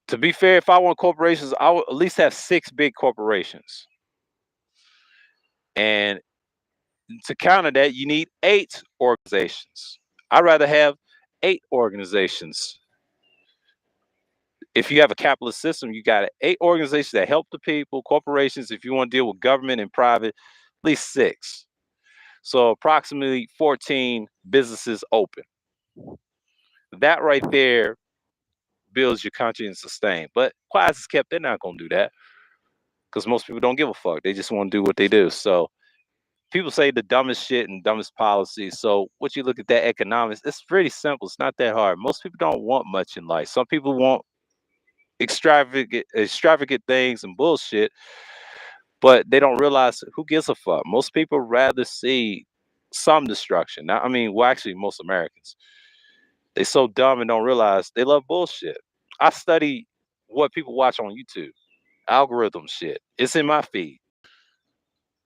To be fair, if I want corporations, I would at least have 6 big corporations. And to counter that, you need 8 organizations. I'd rather have 8 organizations. If you have a capitalist system, you got 8 organizations that help the people, corporations. If you want to deal with government and private, at least 6. So approximately 14 businesses open. That right there builds your country and sustain. But quiet is kept, they're not going to do that because most people don't give a fuck. They just want to do what they do. So people say the dumbest shit and dumbest policies. So what you look at that economics, it's pretty simple. It's not that hard. Most people don't want much in life. Some people want extravagant things and bullshit, but they don't realize who gives a fuck. Most people rather see some destruction. Now, I mean, well, actually, most Americans, they so dumb and don't realize they love bullshit. I study what people watch on YouTube, algorithm shit. It's in my feed,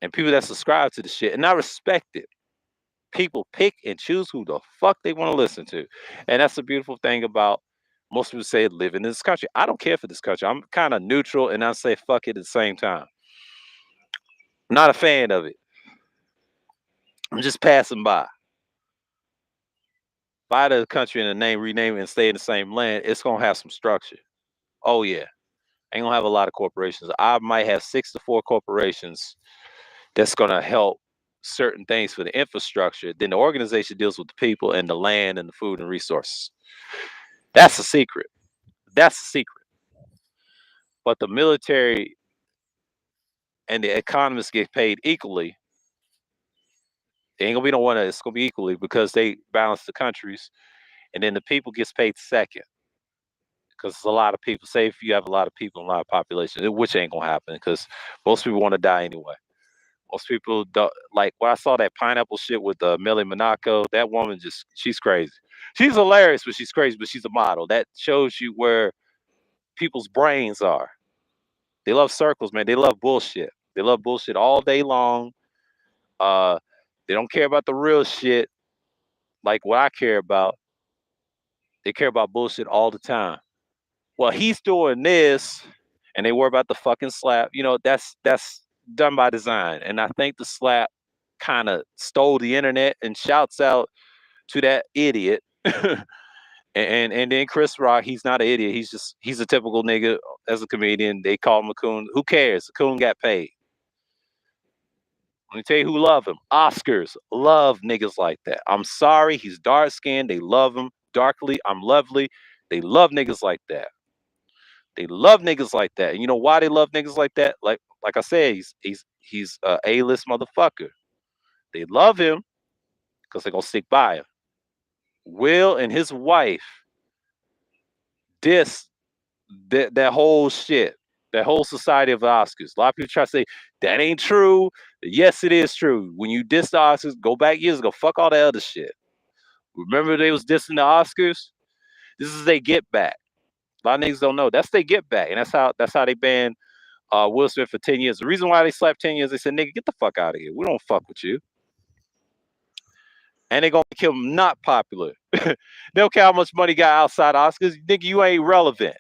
and people that subscribe to the shit, and I respect it. People pick and choose who the fuck they want to listen to, and that's the beautiful thing about most people say living in this country. I don't care for this country. I'm kind of neutral, and I say fuck it at the same time. I'm not a fan of it. I'm just passing by. Buy the country in the name, rename it, and stay in the same land. It's gonna have some structure. Oh yeah, ain't gonna have a lot of corporations. I might have 6 to 4 corporations that's gonna help certain things for the infrastructure. Then the organization deals with the people and the land and the food and resources. That's the secret. That's the secret. But the military and the economists get paid equally. It ain't gonna be no one. It's gonna be equally because they balance the countries, and then the people gets paid second because it's a lot of people. Say if you have a lot of people, and a lot of population, which ain't gonna happen because most people want to die anyway. Most people don't like when I saw that pineapple shit with Millie Monaco. That woman she's crazy. She's hilarious, but she's crazy. But she's a model. That shows you where people's brains are. They love circles, man. They love bullshit. They love bullshit all day long. Uh, they don't care about the real shit like what I care about. They care about bullshit all the time. Well, he's doing this, and they worry about the fucking slap. You know, that's done by design. And I think the slap kind of stole the internet and shouts out to that idiot. and then Chris Rock, he's not an idiot. He's a typical nigga as a comedian. They call him a coon. Who cares? The coon got paid. Let me tell you who love him. Oscars love niggas like that. I'm sorry, he's dark skinned. They love him. Darkly, I'm lovely. They love niggas like that. They love niggas like that. And you know why they love niggas like that? Like I said, he's a A-list motherfucker. They love him because they're gonna stick by him. Will and his wife diss that whole shit, that whole society of the Oscars. A lot of people try to say that ain't true. Yes, it is true. When you diss the Oscars, go back years ago. Fuck all that other shit. Remember they was dissing the Oscars? This is they get back. A lot of niggas don't know. That's they get back, and that's how they banned Will Smith for 10 years. The reason why they slapped 10 years, they said, nigga, get the fuck out of here. We don't fuck with you. And they're gonna make him not popular. They don't care how much money he got outside Oscars. Nigga, you ain't relevant.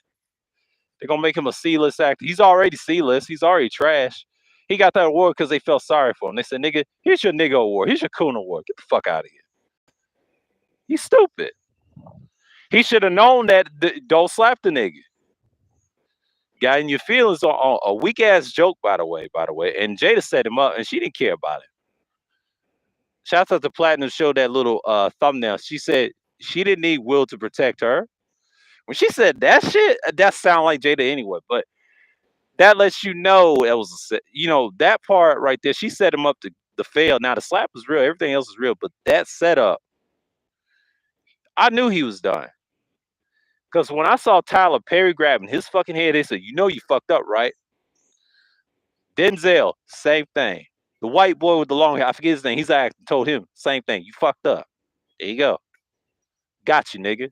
They're gonna make him a C-list actor. He's already C-list. He's already trash. He got that award because they felt sorry for him. They said, nigga, here's your nigga award. Here's your coon award. Get the fuck out of here. He's stupid. He should have known that don't slap the nigga. Got in your feelings on a weak ass joke, by the way. And Jada set him up and she didn't care about it. Shout out to Platinum showed that little thumbnail. She said she didn't need Will to protect her. When she said that shit, that sound like Jada anyway, but that lets you know that was, that part right there. She set him up to fail. Now the slap was real, everything else is real, but that setup, I knew he was done. Because when I saw Tyler Perry grabbing his fucking head, they said, you fucked up, right? Denzel, same thing. The white boy with the long hair, I forget his name. He's acting, told him, same thing. You fucked up. There you go. Got you, nigga.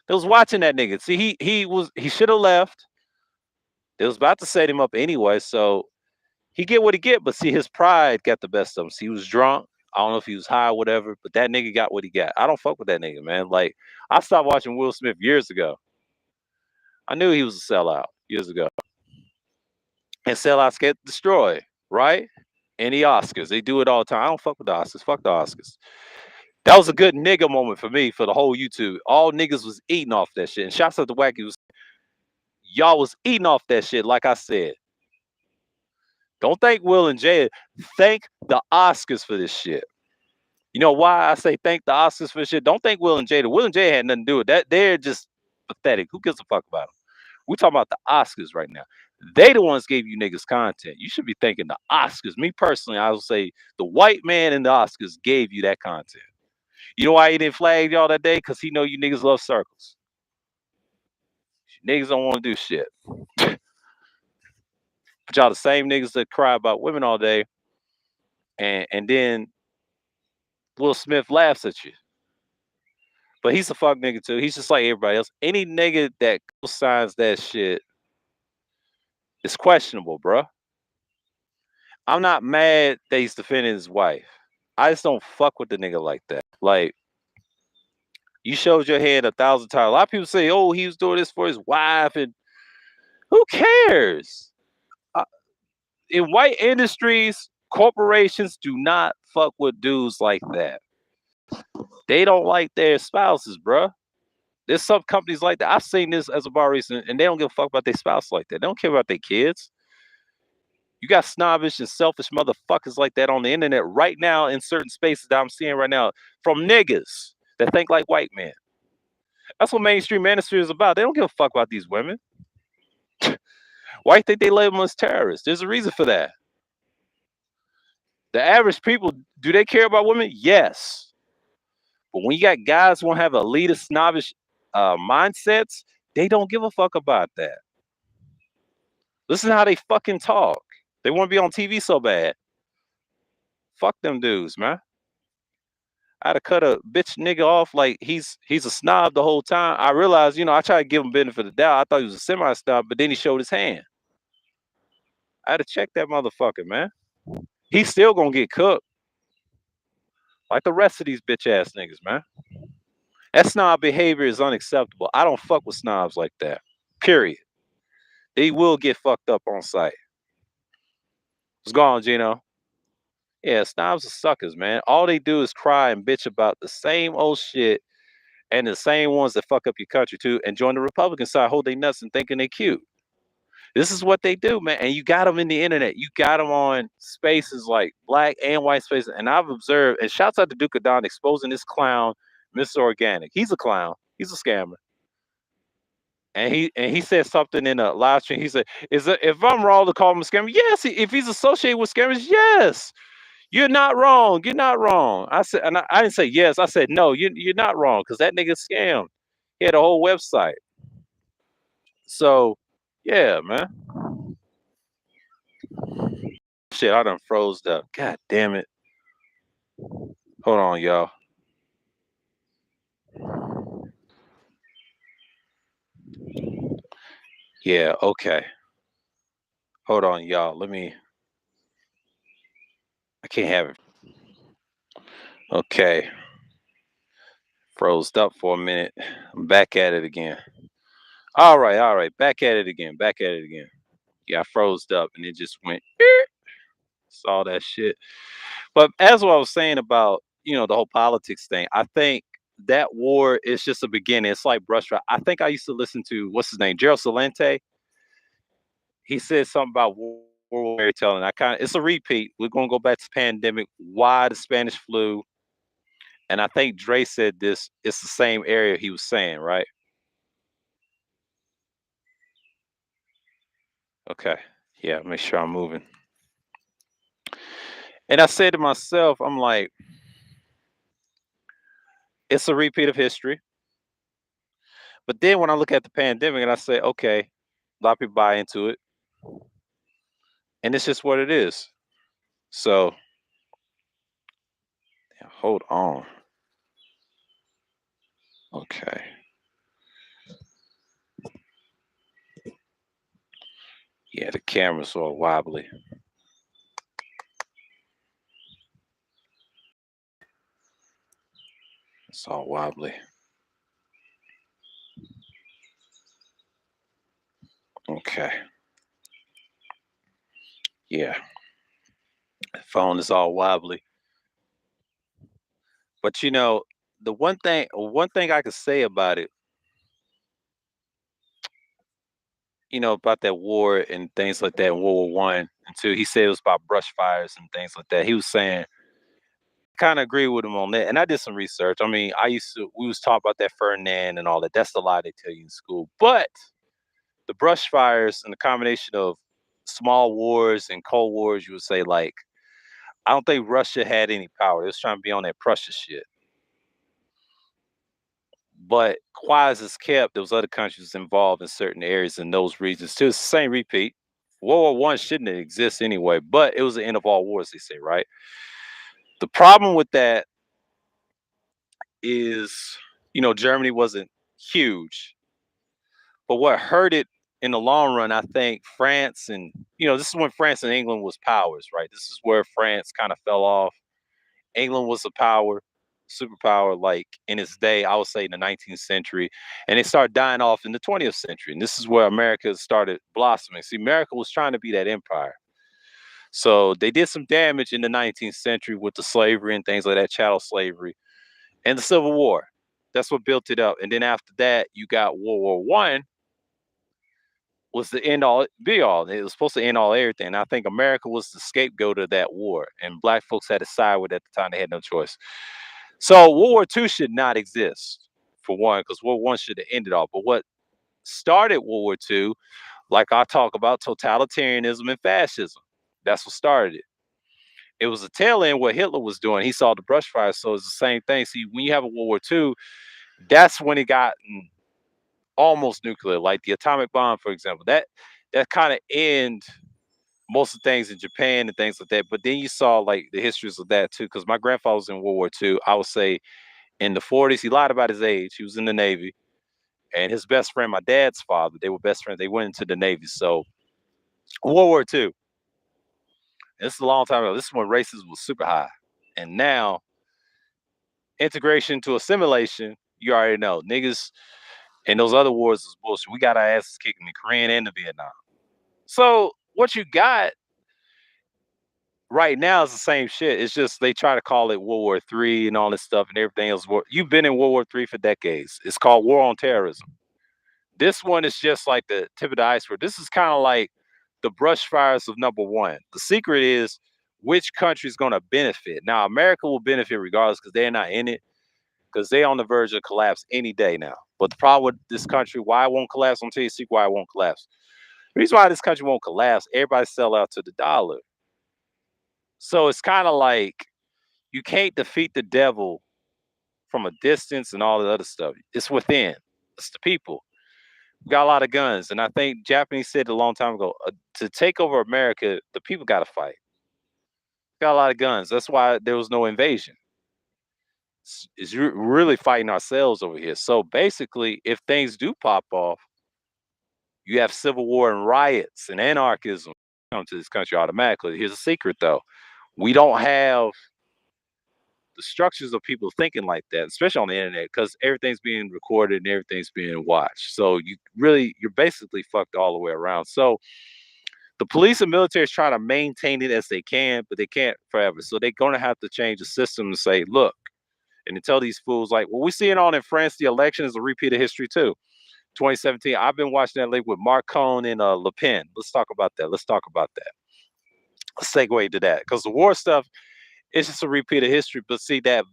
They was watching that nigga. See, he should have left. They was about to set him up anyway, so he get what he get, but see, his pride got the best of him. See, he was drunk. I don't know if he was high or whatever, but that nigga got what he got. I don't fuck with that nigga, man. Like, I stopped watching Will Smith years ago. I knew he was a sellout years ago. And sellouts get destroyed, right? And the Oscars, they do it all the time. I don't fuck with the Oscars. Fuck the Oscars. That was a good nigga moment for me, for the whole YouTube. All niggas was eating off that shit. And shouts out to Wacky, y'all was eating off that shit, like I said. Don't thank Will and Jada. Thank the Oscars for this shit. You know why I say thank the Oscars for this shit? Don't thank Will and Jada. Will and Jada had nothing to do with that. They're just pathetic. Who gives a fuck about them? We're talking about the Oscars right now. They the ones gave you niggas content. You should be thanking the Oscars. Me personally, I would say the white man in the Oscars gave you that content. You know why he didn't flag y'all that day? Because he know you niggas love circles. Niggas don't want to do shit. But y'all the same niggas that cry about women all day, and then Will Smith laughs at you. But he's a fuck nigga too. He's just like everybody else. Any nigga that signs that shit is questionable, bro. I'm not mad that he's defending his wife. I just don't fuck with the nigga like that. Like, you showed your hand 1,000 times. A lot of people say, oh, he was doing this for his wife, and who cares? In white industries, corporations do not fuck with dudes like that. They don't like their spouses, bro. There's some companies like that. I've seen this as a bar recent, and they don't give a fuck about their spouse like that. They don't care about their kids. You got snobbish and selfish motherfuckers like that on the internet right now in certain spaces that I'm seeing right now from niggas that think like white men. That's what mainstream manosphere is about. They don't give a fuck about these women. Why you think they label them as terrorists? There's a reason for that. The average people, do they care about women? Yes. But when you got guys who want to have elitist, snobbish mindsets, they don't give a fuck about that. Listen to how they fucking talk. They want to be on TV so bad. Fuck them dudes, man. I had to cut a bitch nigga off like he's a snob the whole time. I realized, I tried to give him benefit of the doubt. I thought he was a semi snob, but then he showed his hand. I had to check that motherfucker, man. He's still gonna get cooked like the rest of these bitch ass niggas, man. That snob behavior is unacceptable. I don't fuck with snobs like that. Period. They will get fucked up on site. What's going on, Gino? Yeah, snobs are suckers, man. All they do is cry and bitch about the same old shit and the same ones that fuck up your country too and join the Republican side, hold their nuts and thinking they cute. This is what they do, man. And you got them in the internet. You got them on spaces like black and white spaces. And I've observed, and shouts out to Duke of Don exposing this clown, Mr. Organic. He's a clown. He's a scammer. And he said something in a live stream. He said, if I'm wrong to call him a scammer? Yes. If he's associated with scammers, yes. You're not wrong. You're not wrong. I said, and I didn't say yes. I said no. You're not wrong because that nigga scammed. He had a whole website. So, yeah, man. Shit, I done froze up. God damn it. Hold on, y'all. Yeah, okay. Hold on, y'all. I can't have it. Okay. Froze up for a minute. I'm back at it again. All right, all right. Back at it again. Back at it again. Yeah, I froze up and it just went. Saw that shit. But as what I was saying about, the whole politics thing, I think that war is just a beginning. It's like brush fire. I think I used to listen to what's his name, Gerald Salente. He said something about World War telling. It's a repeat. We're gonna go back to pandemic. Why the Spanish flu? And I think Dre said this. It's the same area he was saying, right? Okay. Yeah. Make sure I'm moving. And I said to myself, I'm like, it's a repeat of history. But then when I look at the pandemic and I say, okay, a lot of people buy into it, and it's just what it is. So, yeah, hold on. Okay. Yeah, the camera's all wobbly. It's all wobbly. Okay. Yeah. The phone is all wobbly. But the one thing I could say about it, about that war and things like that, World War I and two, he said it was about brush fires and things like that. He was saying, kind of agree with him on that. And I did some research. I mean, we was talking about that Ferdinand and all that. That's the lie they tell you in school. But the brush fires and the combination of small wars and cold wars, you would say, like, I don't think Russia had any power. They was trying to be on that Prussia shit. But quiet as it's kept, there was other countries involved in certain areas in those regions too. It's the same repeat. World War I shouldn't exist anyway, but it was the end of all wars, they say, right? The problem with that is, Germany wasn't huge, but what hurt it in the long run, I think France and, this is when France and England was powers, right? This is where France kind of fell off. England was a superpower, like in its day, I would say in the 19th century, and it started dying off in the 20th century. And this is where America started blossoming. See, America was trying to be that empire. So they did some damage in the 19th century with the slavery and things like that, chattel slavery, and the Civil War. That's what built it up. And then after that, you got World War I was the end all be all. It was supposed to end all everything. And I think America was the scapegoat of that war, and black folks had to side with it at the time. They had no choice. So World War II should not exist for one, because World War I should have ended all. But what started World War II, like I talk about totalitarianism and fascism. That's what started it. It was a tail end what Hitler was doing. He saw the brush fire, so it's the same thing. See, when you have a World War II, that's when it got almost nuclear, like the atomic bomb, for example. That kind of end most of the things in Japan and things like that. But then you saw like the histories of that too, because my grandfather was in World War II. I would say in the 40s. He lied about his age. He was in the Navy, and his best friend, my dad's father, they were best friends. They went into the Navy. So World War II. This is a long time ago. This is when racism was super high, and now integration to assimilation. You already know niggas and those other wars is bullshit. We got our asses kicked in the Korean and the Vietnam. So what you got right now is the same shit. It's just they try to call it World War III and all this stuff and everything else. You've been in World War III for decades. It's called War on Terrorism. This one is just like the tip of the iceberg. This is kind of like the brush fires of number one. The secret is which country is going to benefit. Now, America will benefit regardless because they're not in it, because they're on the verge of collapse any day now. But the problem with this country, why it won't collapse, I'm telling you why it won't collapse. The reason why this country won't collapse, everybody sell out to the dollar. So it's kind of like you can't defeat the devil from a distance and all the other stuff. It's within. It's the people. We got a lot of guns, and I think Japanese said a long time ago, to take over America, the people got to fight. Got a lot of guns. That's why there was no invasion. It's really fighting ourselves over here. So basically, if things do pop off, you have civil war and riots and anarchism come to this country automatically. Here's a secret, though: we don't have the structures of people thinking like that, especially on the internet, because everything's being recorded and everything's being watched. So you're basically fucked all the way around. So the police and military is trying to maintain it as they can, but they can't forever. So they're going to have to change the system and say, look, and to tell these fools like, well, we're seeing on in France, the election is a repeat of history too. 2017. I've been watching that link with Macron and Le Pen. Let's talk about that. Let's talk about that. Let's segue to that because the war stuff, it's just a repeat of history. But see that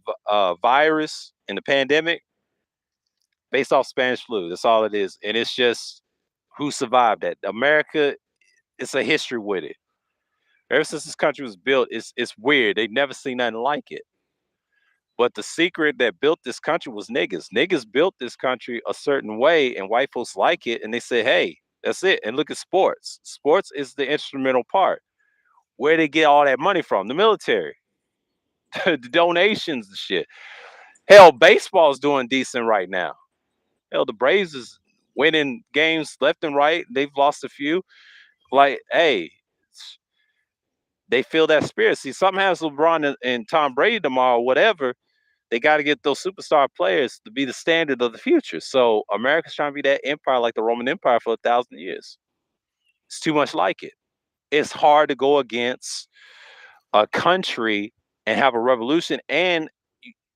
virus and the pandemic based off Spanish flu. That's all it is, and it's just who survived that. America, it's a history with it. Ever since this country was built, it's weird. They've never seen nothing like it. But the secret that built this country was niggas. Niggas built this country a certain way, and white folks like it, and they say, hey, that's it. And look at sports. Sports is the instrumental part. Where they get all that money from? The military. The donations and shit. Hell, baseball's doing decent right now. Hell, the Braves is winning games left and right. They've lost a few. Like, hey, they feel that spirit. See, something happens with LeBron and Tom Brady tomorrow, whatever. They got to get those superstar players to be the standard of the future. So America's trying to be that empire like the Roman Empire for 1,000 years. It's too much like it. It's hard to go against a country and have a revolution, and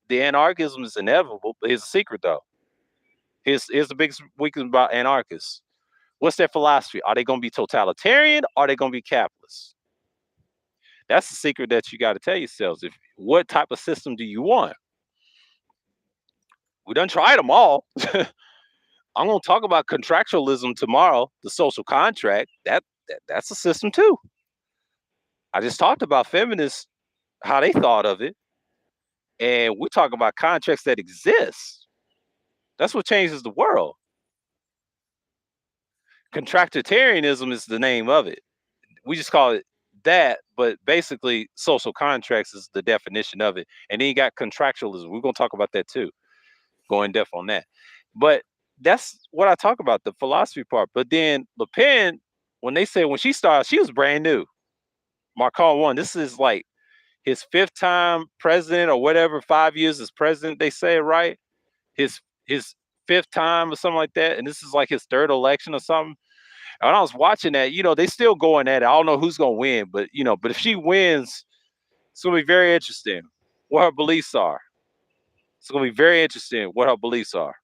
the anarchism is inevitable. But here's the secret, though. Here's the biggest weakness about anarchists. What's their philosophy? Are they going to be totalitarian? Or are they going to be capitalist? That's the secret that you got to tell yourselves. What type of system do you want? We done tried them all. I'm going to talk about contractualism tomorrow, the social contract. That's a system too. I just talked about feminists, how they thought of it, and we're talking about contracts that exist. That's what changes the world. Contractarianism is the name of it. We just call it that, but basically, social contracts is the definition of it. And then you got contractualism. We're going to talk about that too, go in depth on that. But that's what I talk about, the philosophy part. But then Le Pen, when she started, she was brand new. Macron won. This is like his fifth time president or whatever, 5 years as president, they say, right? His fifth time or something like that. And this is like his third election or something. And when I was watching that, they still going at it. I don't know who's gonna win, but but if she wins, it's gonna be very interesting what her beliefs are. It's gonna be very interesting what her beliefs are.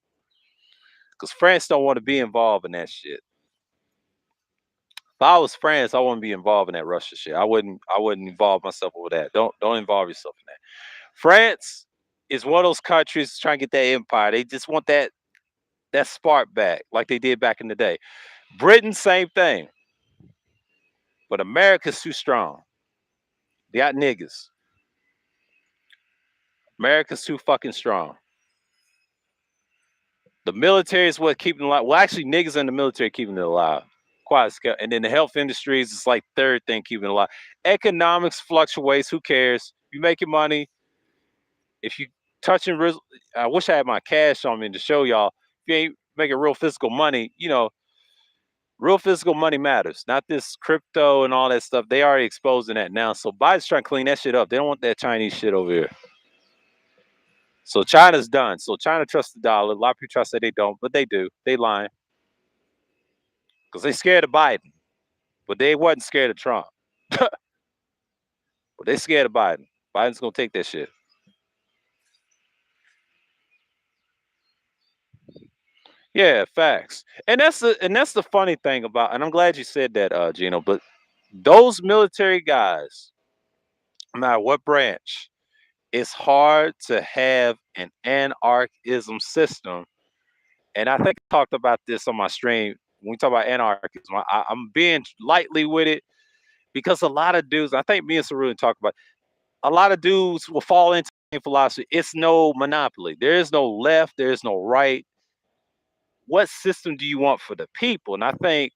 Because France don't want to be involved in that shit. If I was France, I wouldn't be involved in that Russia shit. I wouldn't involve myself with that. Don't involve yourself in that. France is one of those countries trying to get that empire. They just want that spark back, like they did back in the day. Britain, same thing. But America's too strong. They got niggas. America's too fucking strong. The military is what keeping it alive. Well, actually, niggas in the military keeping it alive. Quite scale. And then the health industries is like third thing keeping it alive. Economics fluctuates. Who cares? You making money. If you touching, I wish I had my cash on me to show y'all. If you ain't making real physical money, real physical money matters. Not this crypto and all that stuff. They already exposing that now. So Biden's trying to clean that shit up. They don't want that Chinese shit over here. So China's done. So China trusts the dollar. A lot of people try to say they don't, but they do. They lying. Because they scared of Biden. But they wasn't scared of Trump. But they scared of Biden. Biden's gonna take that shit. Yeah, facts. And that's the funny thing about, and I'm glad you said that, Gino, but those military guys, no matter what branch, it's hard to have an anarchism system. And I think I talked about this on my stream. When we talk about anarchism, I'm being lightly with it because a lot of dudes, I think me and Cerulli talked about, a lot of dudes will fall into philosophy. It's no monopoly. There is no left. There is no right. What system do you want for the people? And I think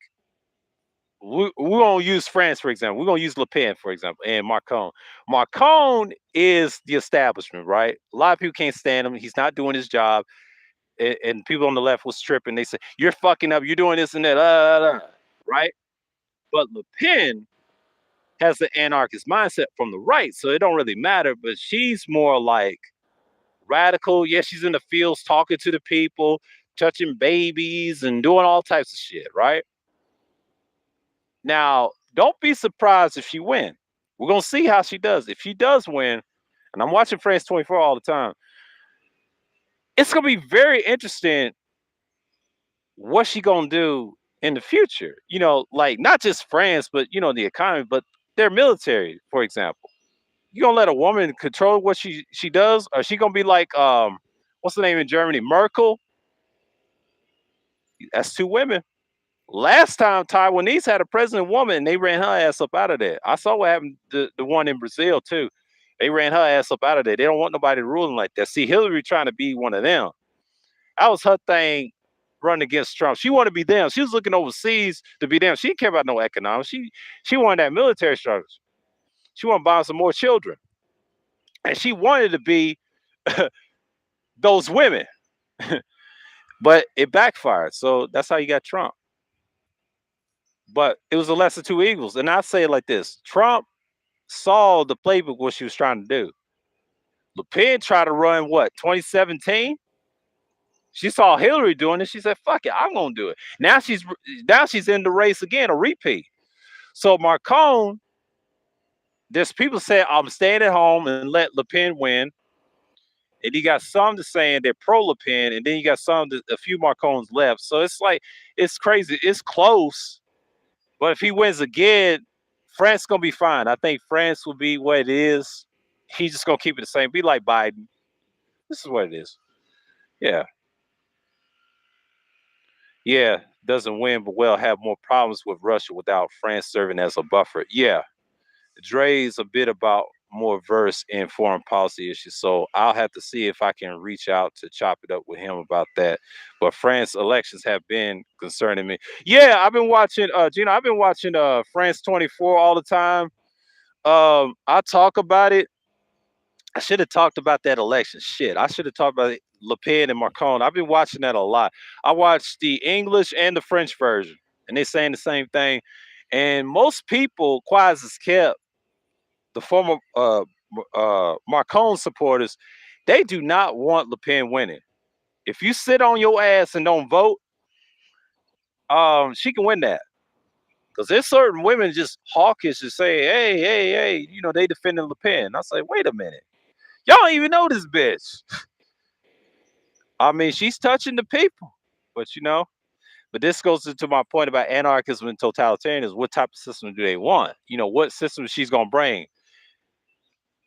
we're going to use France, for example. We're going to use Le Pen, for example, and Macron. Macron is the establishment, right? A lot of people can't stand him. He's not doing his job. And people on the left was tripping. They say, you're fucking up. You're doing this and that, right? But Le Pen has the anarchist mindset from the right, so it don't really matter. But she's more like radical. Yeah, she's in the fields talking to the people, touching babies and doing all types of shit, right? Now, don't be surprised if she wins. We're gonna see how she does. If she does win, and I'm watching France 24 all the time, it's gonna be very interesting what she gonna do in the future. Like not just France, but the economy, but their military, for example. You gonna let a woman control what she does, or she gonna be like what's the name in Germany, Merkel? That's two women. Last time Taiwanese had a president woman, and they ran her ass up out of there. I saw what happened to the one in Brazil too. They ran her ass up out of there. They don't want nobody ruling like that. See, Hillary trying to be one of them. That was her thing, running against Trump. She wanted to be them. She was looking overseas to be them. She didn't care about no economics. She wanted that military structure. She wanted to buy some more children, and she wanted to be those women. But it backfired. So that's how you got Trump. But it was a lesser two evils. And I say it like this: Trump saw the playbook what she was trying to do. Le Pen tried to run what 2017. She saw Hillary doing it. She said, "Fuck it, I'm gonna do it." Now she's in the race again, a repeat. So Macron, there's people saying I'm staying at home and let Le Pen win. And you got some that's saying they're pro Le Pen, and then you got a few Macrons left. So it's like it's crazy. It's close, but if he wins again, France gonna be fine. I think France will be what it is. He's just gonna keep it the same. Be like Biden. This is what it is. Yeah, yeah. Doesn't win, but will have more problems with Russia without France serving as a buffer. Yeah, Dre's a bit about more versed in foreign policy issues, so I'll have to see if I can reach out to chop it up with him about that. But France elections have been concerning me. Yeah, I've been watching, Gina. I've been watching France 24 all the time. I talk about it. I should have talked about that election. Shit, I should have talked about Le Pen and Macron. I've been watching that a lot. I watched the English and the French version, and they're saying the same thing. And most people, quiet as kept, the former Macron supporters, they do not want Le Pen winning. If you sit on your ass and don't vote, she can win that. Because there's certain women just hawkish to say, hey, they defending Le Pen. I say, wait a minute. Y'all don't even know this bitch. I mean, she's touching the people. But this goes into my point about anarchism and totalitarianism. What type of system do they want? What system she's going to bring?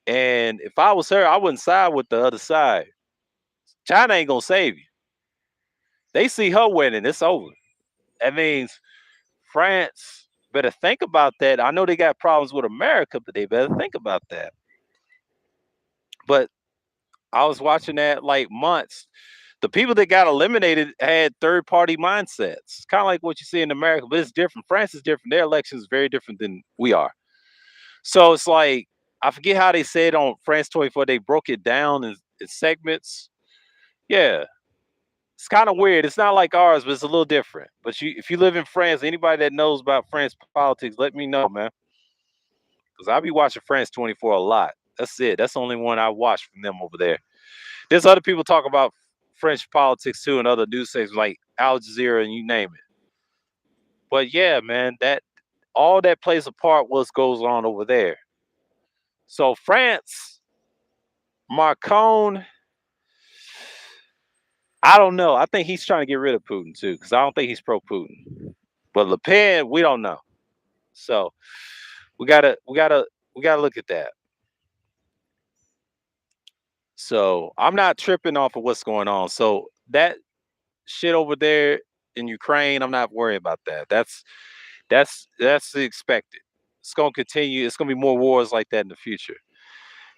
And if I was her, I wouldn't side with the other side. China ain't gonna save you. They see her winning, it's over. That means France better think about that. I know they got problems with America, but they better think about that. But I was watching that like months. The people that got eliminated had third party mindsets. Kind of like what you see in America, but it's different. France is different. Their election is very different than we are. So it's like I forget how they said on France 24, they broke it down in segments. Yeah. It's kind of weird. It's not like ours, but it's a little different. But if you live in France, anybody that knows about France politics, let me know, man. Because I'll be watching France 24 a lot. That's it. That's the only one I watch from them over there. There's other people talk about French politics too and other news stations like Al Jazeera and you name it. But yeah, man, that all that plays a part what goes on over there. So France, Macron, I don't know. I think he's trying to get rid of Putin too, because I don't think he's pro Putin. But Le Pen, we don't know. So we gotta look at that. So I'm not tripping off of what's going on. So that shit over there in Ukraine, I'm not worried about that. That's the expected. It's gonna continue. It's gonna be more wars like that in the future.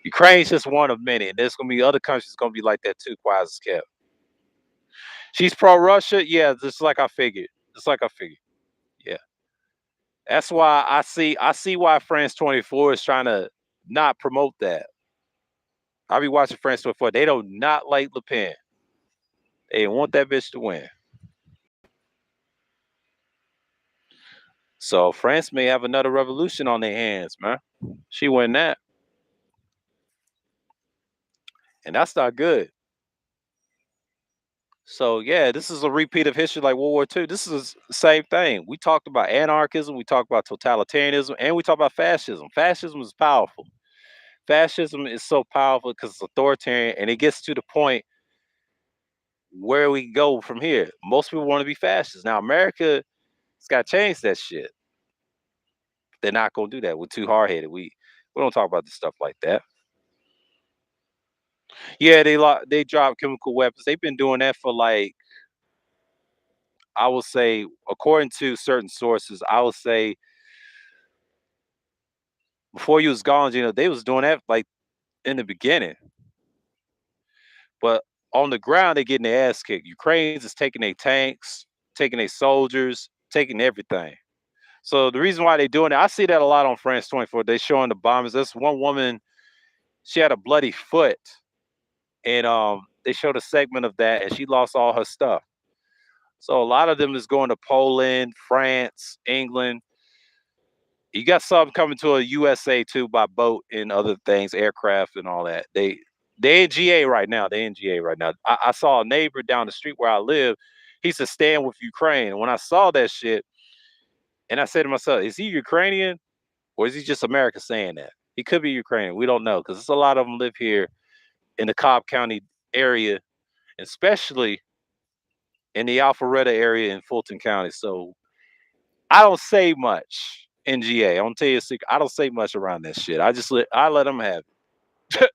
Ukraine's just one of many, and there's gonna be other countries gonna be like that too. Quiet as kept. She's pro Russia, yeah, just like I figured. Just like I figured. Yeah, that's why I see why France 24 is trying to not promote that. I'll be watching France 24. They do not like Le Pen. They want that bitch to win. So France may have another revolution on their hands, man. She win that, and that's not good. So yeah, this is a repeat of history like World War II. This is the same thing. We talked about anarchism, we talked about totalitarianism, and we talked about fascism. Fascism is powerful. Fascism is so powerful because it's authoritarian, and it gets to the point where we go from here. Most people want to be fascists. Now America has got to change that shit. They're not gonna do that. We're too hard headed. We don't talk about this stuff like that. Yeah, they drop chemical weapons. They've been doing that for like I would say, according to certain sources, I would say before you was gone, they was doing that like in the beginning. But on the ground, they're getting their ass kicked. Ukraine's is taking their tanks, taking their soldiers, taking everything. So the reason why they're doing it, I see that a lot on France 24. They showing the bombers. That's one woman, she had a bloody foot. And they showed a segment of that and she lost all her stuff. So a lot of them is going to Poland, France, England. You got some coming to a USA too by boat and other things, aircraft and all that. They in GA right now. They in GA right now. I saw a neighbor down the street where I live. He said stand with Ukraine. And when I saw that shit, and I said to myself, is he Ukrainian or is he just America saying that? He could be Ukrainian. We don't know because there's a lot of them live here in the Cobb County area, especially in the Alpharetta area in Fulton County. So I don't say much in GA. I'm gonna tell you a secret. I don't say much around that shit. I let them have it.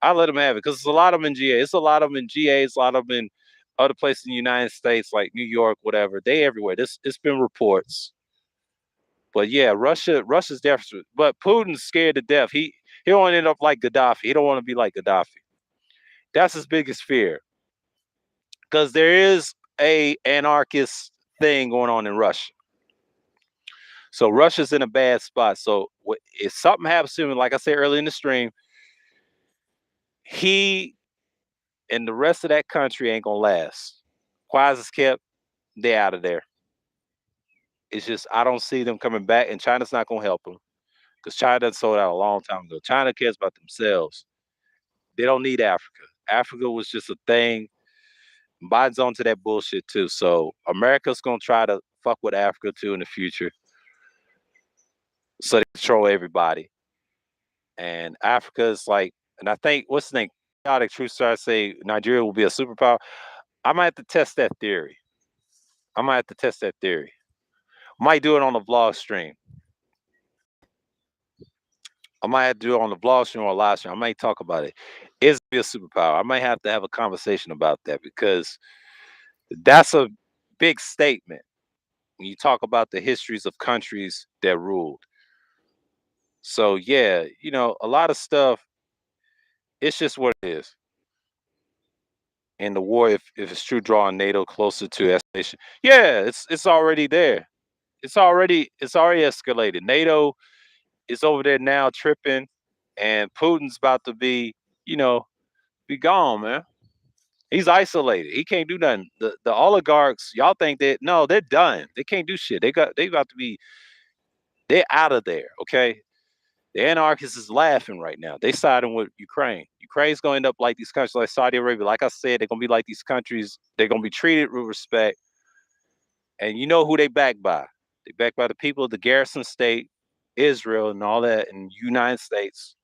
I let them have it because it's a lot of them in GA. It's a lot of them in GA. It's a lot of them in other places in the United States, like New York, whatever. They everywhere. It's been reports. But yeah, Russia's desperate. But Putin's scared to death. He don't end up like Gaddafi. He don't want to be like Gaddafi. That's his biggest fear. Because there is a anarchist thing going on in Russia. So Russia's in a bad spot. So if something happens to him, like I said earlier in the stream, he and the rest of that country ain't gonna last. Quiet as kept, they out of there. It's just I don't see them coming back, and China's not gonna help them because China done sold out a long time ago. China cares about themselves. They don't need Africa. Africa was just a thing. Biden's onto that bullshit too. So America's gonna try to fuck with Africa too in the future, so they control everybody. And Africa is like, and I think what's the name? Chaotic Truth Star say Nigeria will be a superpower. I might have to test that theory. I might have to test that theory. Might do it on a vlog stream. I might have to do it on the vlog stream or live stream. I might talk about it. Is it a superpower? I might have to have a conversation about that because that's a big statement when you talk about the histories of countries that ruled. So yeah, a lot of stuff, it's just what it is. And the war, if it's true, drawing NATO closer to escalation. Yeah, it's already there. It's already escalated. NATO is over there now tripping, and Putin's about to you know, be gone, man. He's isolated. He can't do nothing. The oligarchs, y'all think that no, they're done. They can't do shit. They got to be they're out of there. Okay. The anarchists is laughing right now. They siding with Ukraine. Ukraine's gonna end up like these countries like Saudi Arabia. Like I said, they're gonna be like these countries. They're gonna be treated with respect. And you know who they backed by? They backed by the people of the garrison state, Israel, and all that, and United States.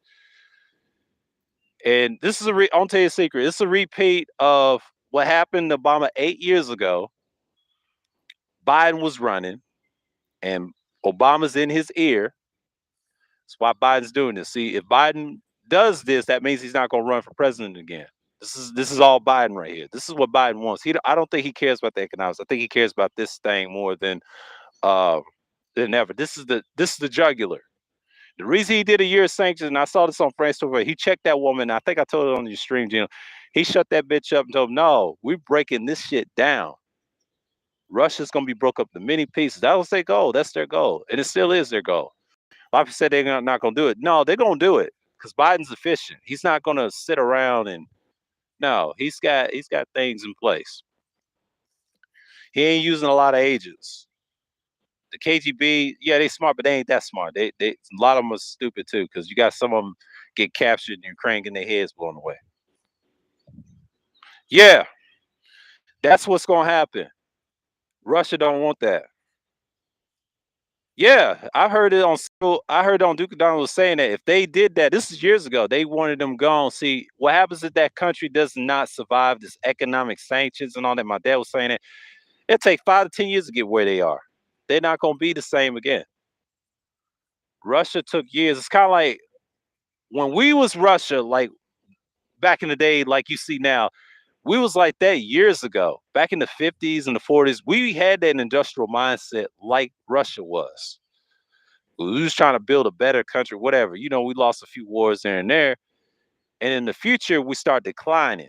And this is I'll tell you a secret. It's a repeat of what happened to Obama 8 years ago. Biden was running, and Obama's in his ear. That's why Biden's doing this. See, if Biden does this, that means he's not going to run for president again. This is all Biden right here. This is what Biden wants. I don't think he cares about the economics. I think he cares about this thing more uh than ever. This is the jugular. The reason he did a year of sanctions, and I saw this on France over, he checked that woman. I think I told it on your stream, Gino. He shut that bitch up and told him, no, we're breaking this shit down. Russia's gonna be broke up into many pieces. That was their goal. That's their goal, and it still is their goal. A lot of people said they're not gonna do it. No, they're gonna do it because Biden's efficient. He's not gonna sit around and no. He's got things in place. He ain't using a lot of agents. The KGB, yeah, they smart, but they ain't that smart. A lot of them are stupid too, because you got some of them get captured in Ukraine getting their heads blown away. Yeah, that's what's gonna happen. Russia don't want that. Yeah, I heard on Duke Donald was saying that if they did that, this is years ago, they wanted them gone. See, what happens if that country does not survive this economic sanctions and all that? My dad was saying it. It'll take 5 to 10 years to get where they are. They're not gonna be the same again. Russia took years. It's kind of like when we was Russia, like back in the day, like you see now, we was like that years ago. Back in the 50s and the 40s, we had that industrial mindset like Russia was. We was trying to build a better country, whatever. We lost a few wars there and there. And in the future, we start declining.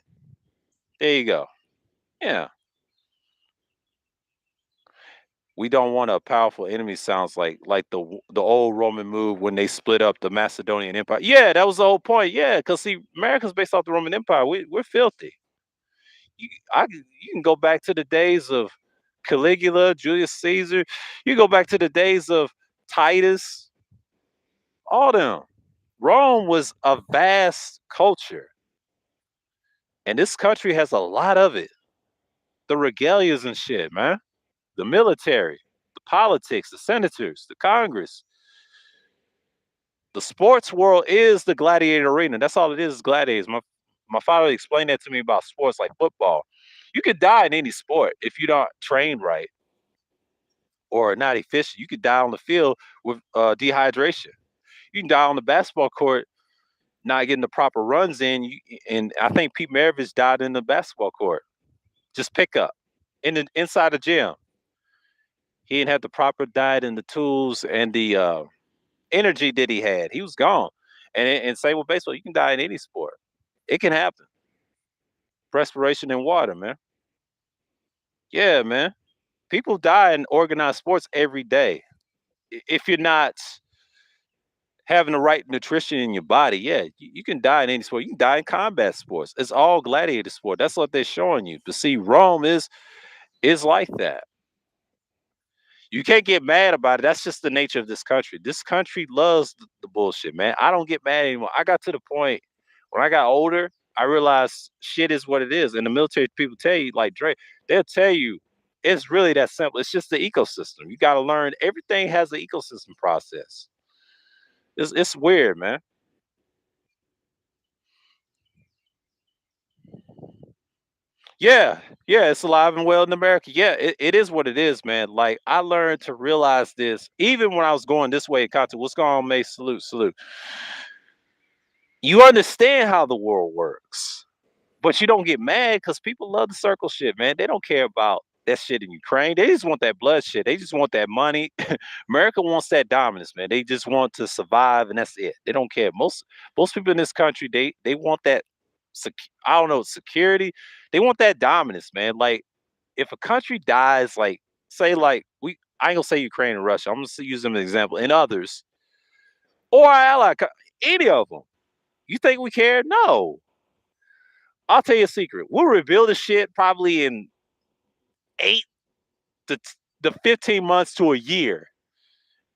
There you go. Yeah. We don't want a powerful enemy, sounds like the old Roman move when they split up the Macedonian Empire. Yeah, that was the whole point. Yeah, because see, America's based off the Roman Empire. We're filthy. You can go back to the days of Caligula, Julius Caesar. You go back to the days of Titus, all them. Rome was a vast culture, and this country has a lot of it. The regalias and shit, man. The military, the politics, the senators, the Congress. The sports world is the gladiator arena. That's all it is gladiators. My father explained that to me about sports like football. You could die in any sport if you don't train right or not efficient. You could die on the field with dehydration. You can die on the basketball court not getting the proper runs in. And I think Pete Maravich died in the basketball court. Just pick up inside the gym. He didn't have the proper diet and the tools and the energy that he had. He was gone. And same with baseball. You can die in any sport. It can happen. Perspiration in water, man. Yeah, man. People die in organized sports every day. If you're not having the right nutrition in your body, yeah, you can die in any sport. You can die in combat sports. It's all gladiator sport. That's what they're showing you. But see, Rome is like that. You can't get mad about it. That's just the nature of this country. This country loves the bullshit, man. I don't get mad anymore. I got to the point when I got older, I realized shit is what it is. And the military people tell you, like Dre, they'll tell you it's really that simple. It's just the ecosystem. You got to learn everything has an ecosystem process. It's weird, man. Yeah, yeah, it's alive and well in America. Yeah, it is what it is, man. Like I learned to realize this even when I was going this way in content. What's going on, May? Salute, salute. You understand how the world works. But you don't get mad because people love the circle shit, man. They don't care about that shit in Ukraine. They just want that blood shit. They just want that money. America wants that dominance, man. They just want to survive, and that's it. They don't care. Most people in this country, they want that. I don't know, security. They want that dominance, man. Like if a country dies, like say, like I ain't gonna say Ukraine and Russia. I'm gonna use them as an example, and others or our ally, any of them. You think we care? No. I'll tell you a secret. We'll reveal the shit probably in 8 to 15 months to a year,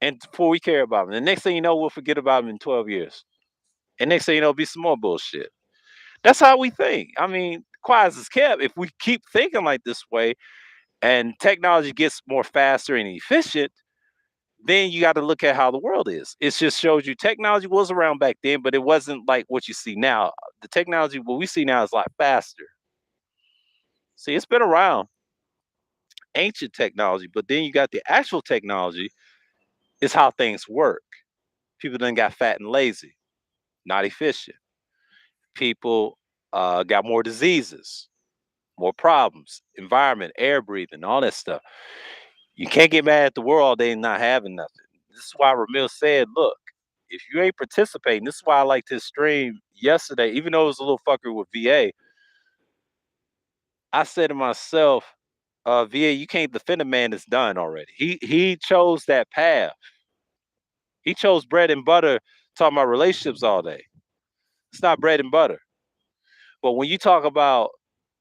and before we care about them. The next thing you know, we'll forget about them in 12 years. And next thing you know, it'll be some more bullshit. That's how we think. I mean, quiet as it's kept. If we keep thinking like this way, and technology gets more faster and efficient, then you got to look at how the world is. It just shows you technology was around back then, but it wasn't like what you see now. The technology, what we see now, is a lot faster. See, it's been around, ancient technology, but then you got the actual technology is how things work. People then got fat and lazy, not efficient. People got more diseases, more problems, environment, air breathing, all that stuff. You can't get mad at the world all day and not having nothing. This is why Ramil said, look, if you ain't participating, this is why I liked his stream yesterday, even though it was a little fucker with VA. I said to myself, VA, you can't defend a man that's done already. He chose that path. He chose bread and butter, talking about relationships all day. It's not bread and butter. But when you talk about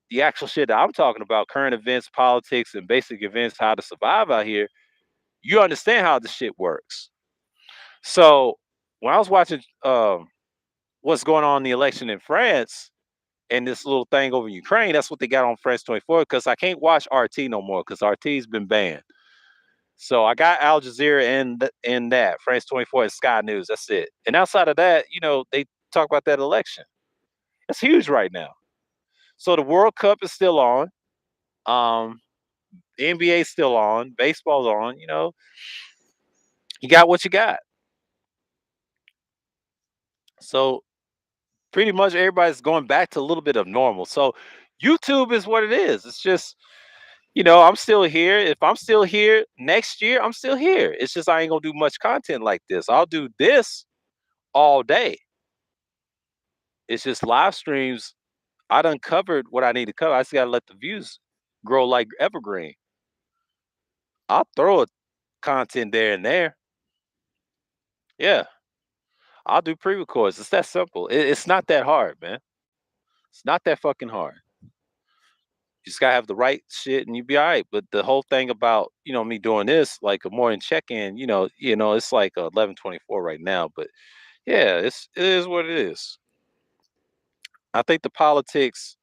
the actual shit that I'm talking about, current events, politics, and basic events, how to survive out here, you understand how the shit works. So when I was watching what's going on in the election in France and this little thing over in Ukraine, that's what they got on France 24 because I can't watch RT no more because RT's been banned. So I got Al Jazeera and that France 24 and Sky News. That's it. And outside of that, they talk about that election. It's huge right now. So the World Cup is still on. The NBA is still on. Baseball's on. You got what you got. So pretty much everybody's going back to a little bit of normal. So YouTube is what it is. It's just I'm still here. If I'm still here next year, I'm still here. It's just I ain't gonna do much content like this. I'll do this all day. It's just live streams. I done covered what I need to cover. I just gotta let the views grow like evergreen. I'll throw a content there and there. Yeah, I'll do pre-records. It's that simple. It's not that hard, man. It's not that fucking hard. You just gotta have the right shit and you be all right. But the whole thing about me doing this like a morning check-in, it's like 11:24 right now. But yeah, it is what it is. I think the politics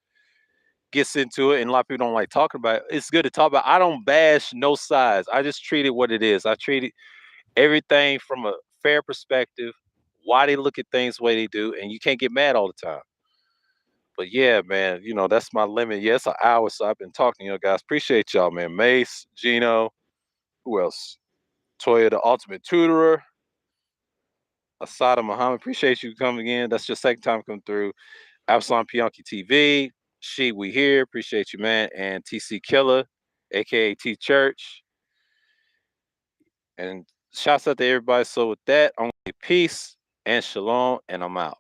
gets into it, and a lot of people don't like talking about it. It's good to talk about. I don't bash no sides. I just treat it what it is. I treat it everything from a fair perspective, why they look at things the way they do, and you can't get mad all the time. But yeah, man, that's my limit. Yeah, it's an hour, so I've been talking, guys. Appreciate y'all, man. Mace, Gino, who else? Toya, the ultimate tutorer, Asada Muhammad. Appreciate you coming in. That's your second time coming through. Absalom Pionki TV. She, we here. Appreciate you, man. And TC Killer, aka T Church. And shouts out to everybody. So with that, I'm gonna say peace and shalom, and I'm out.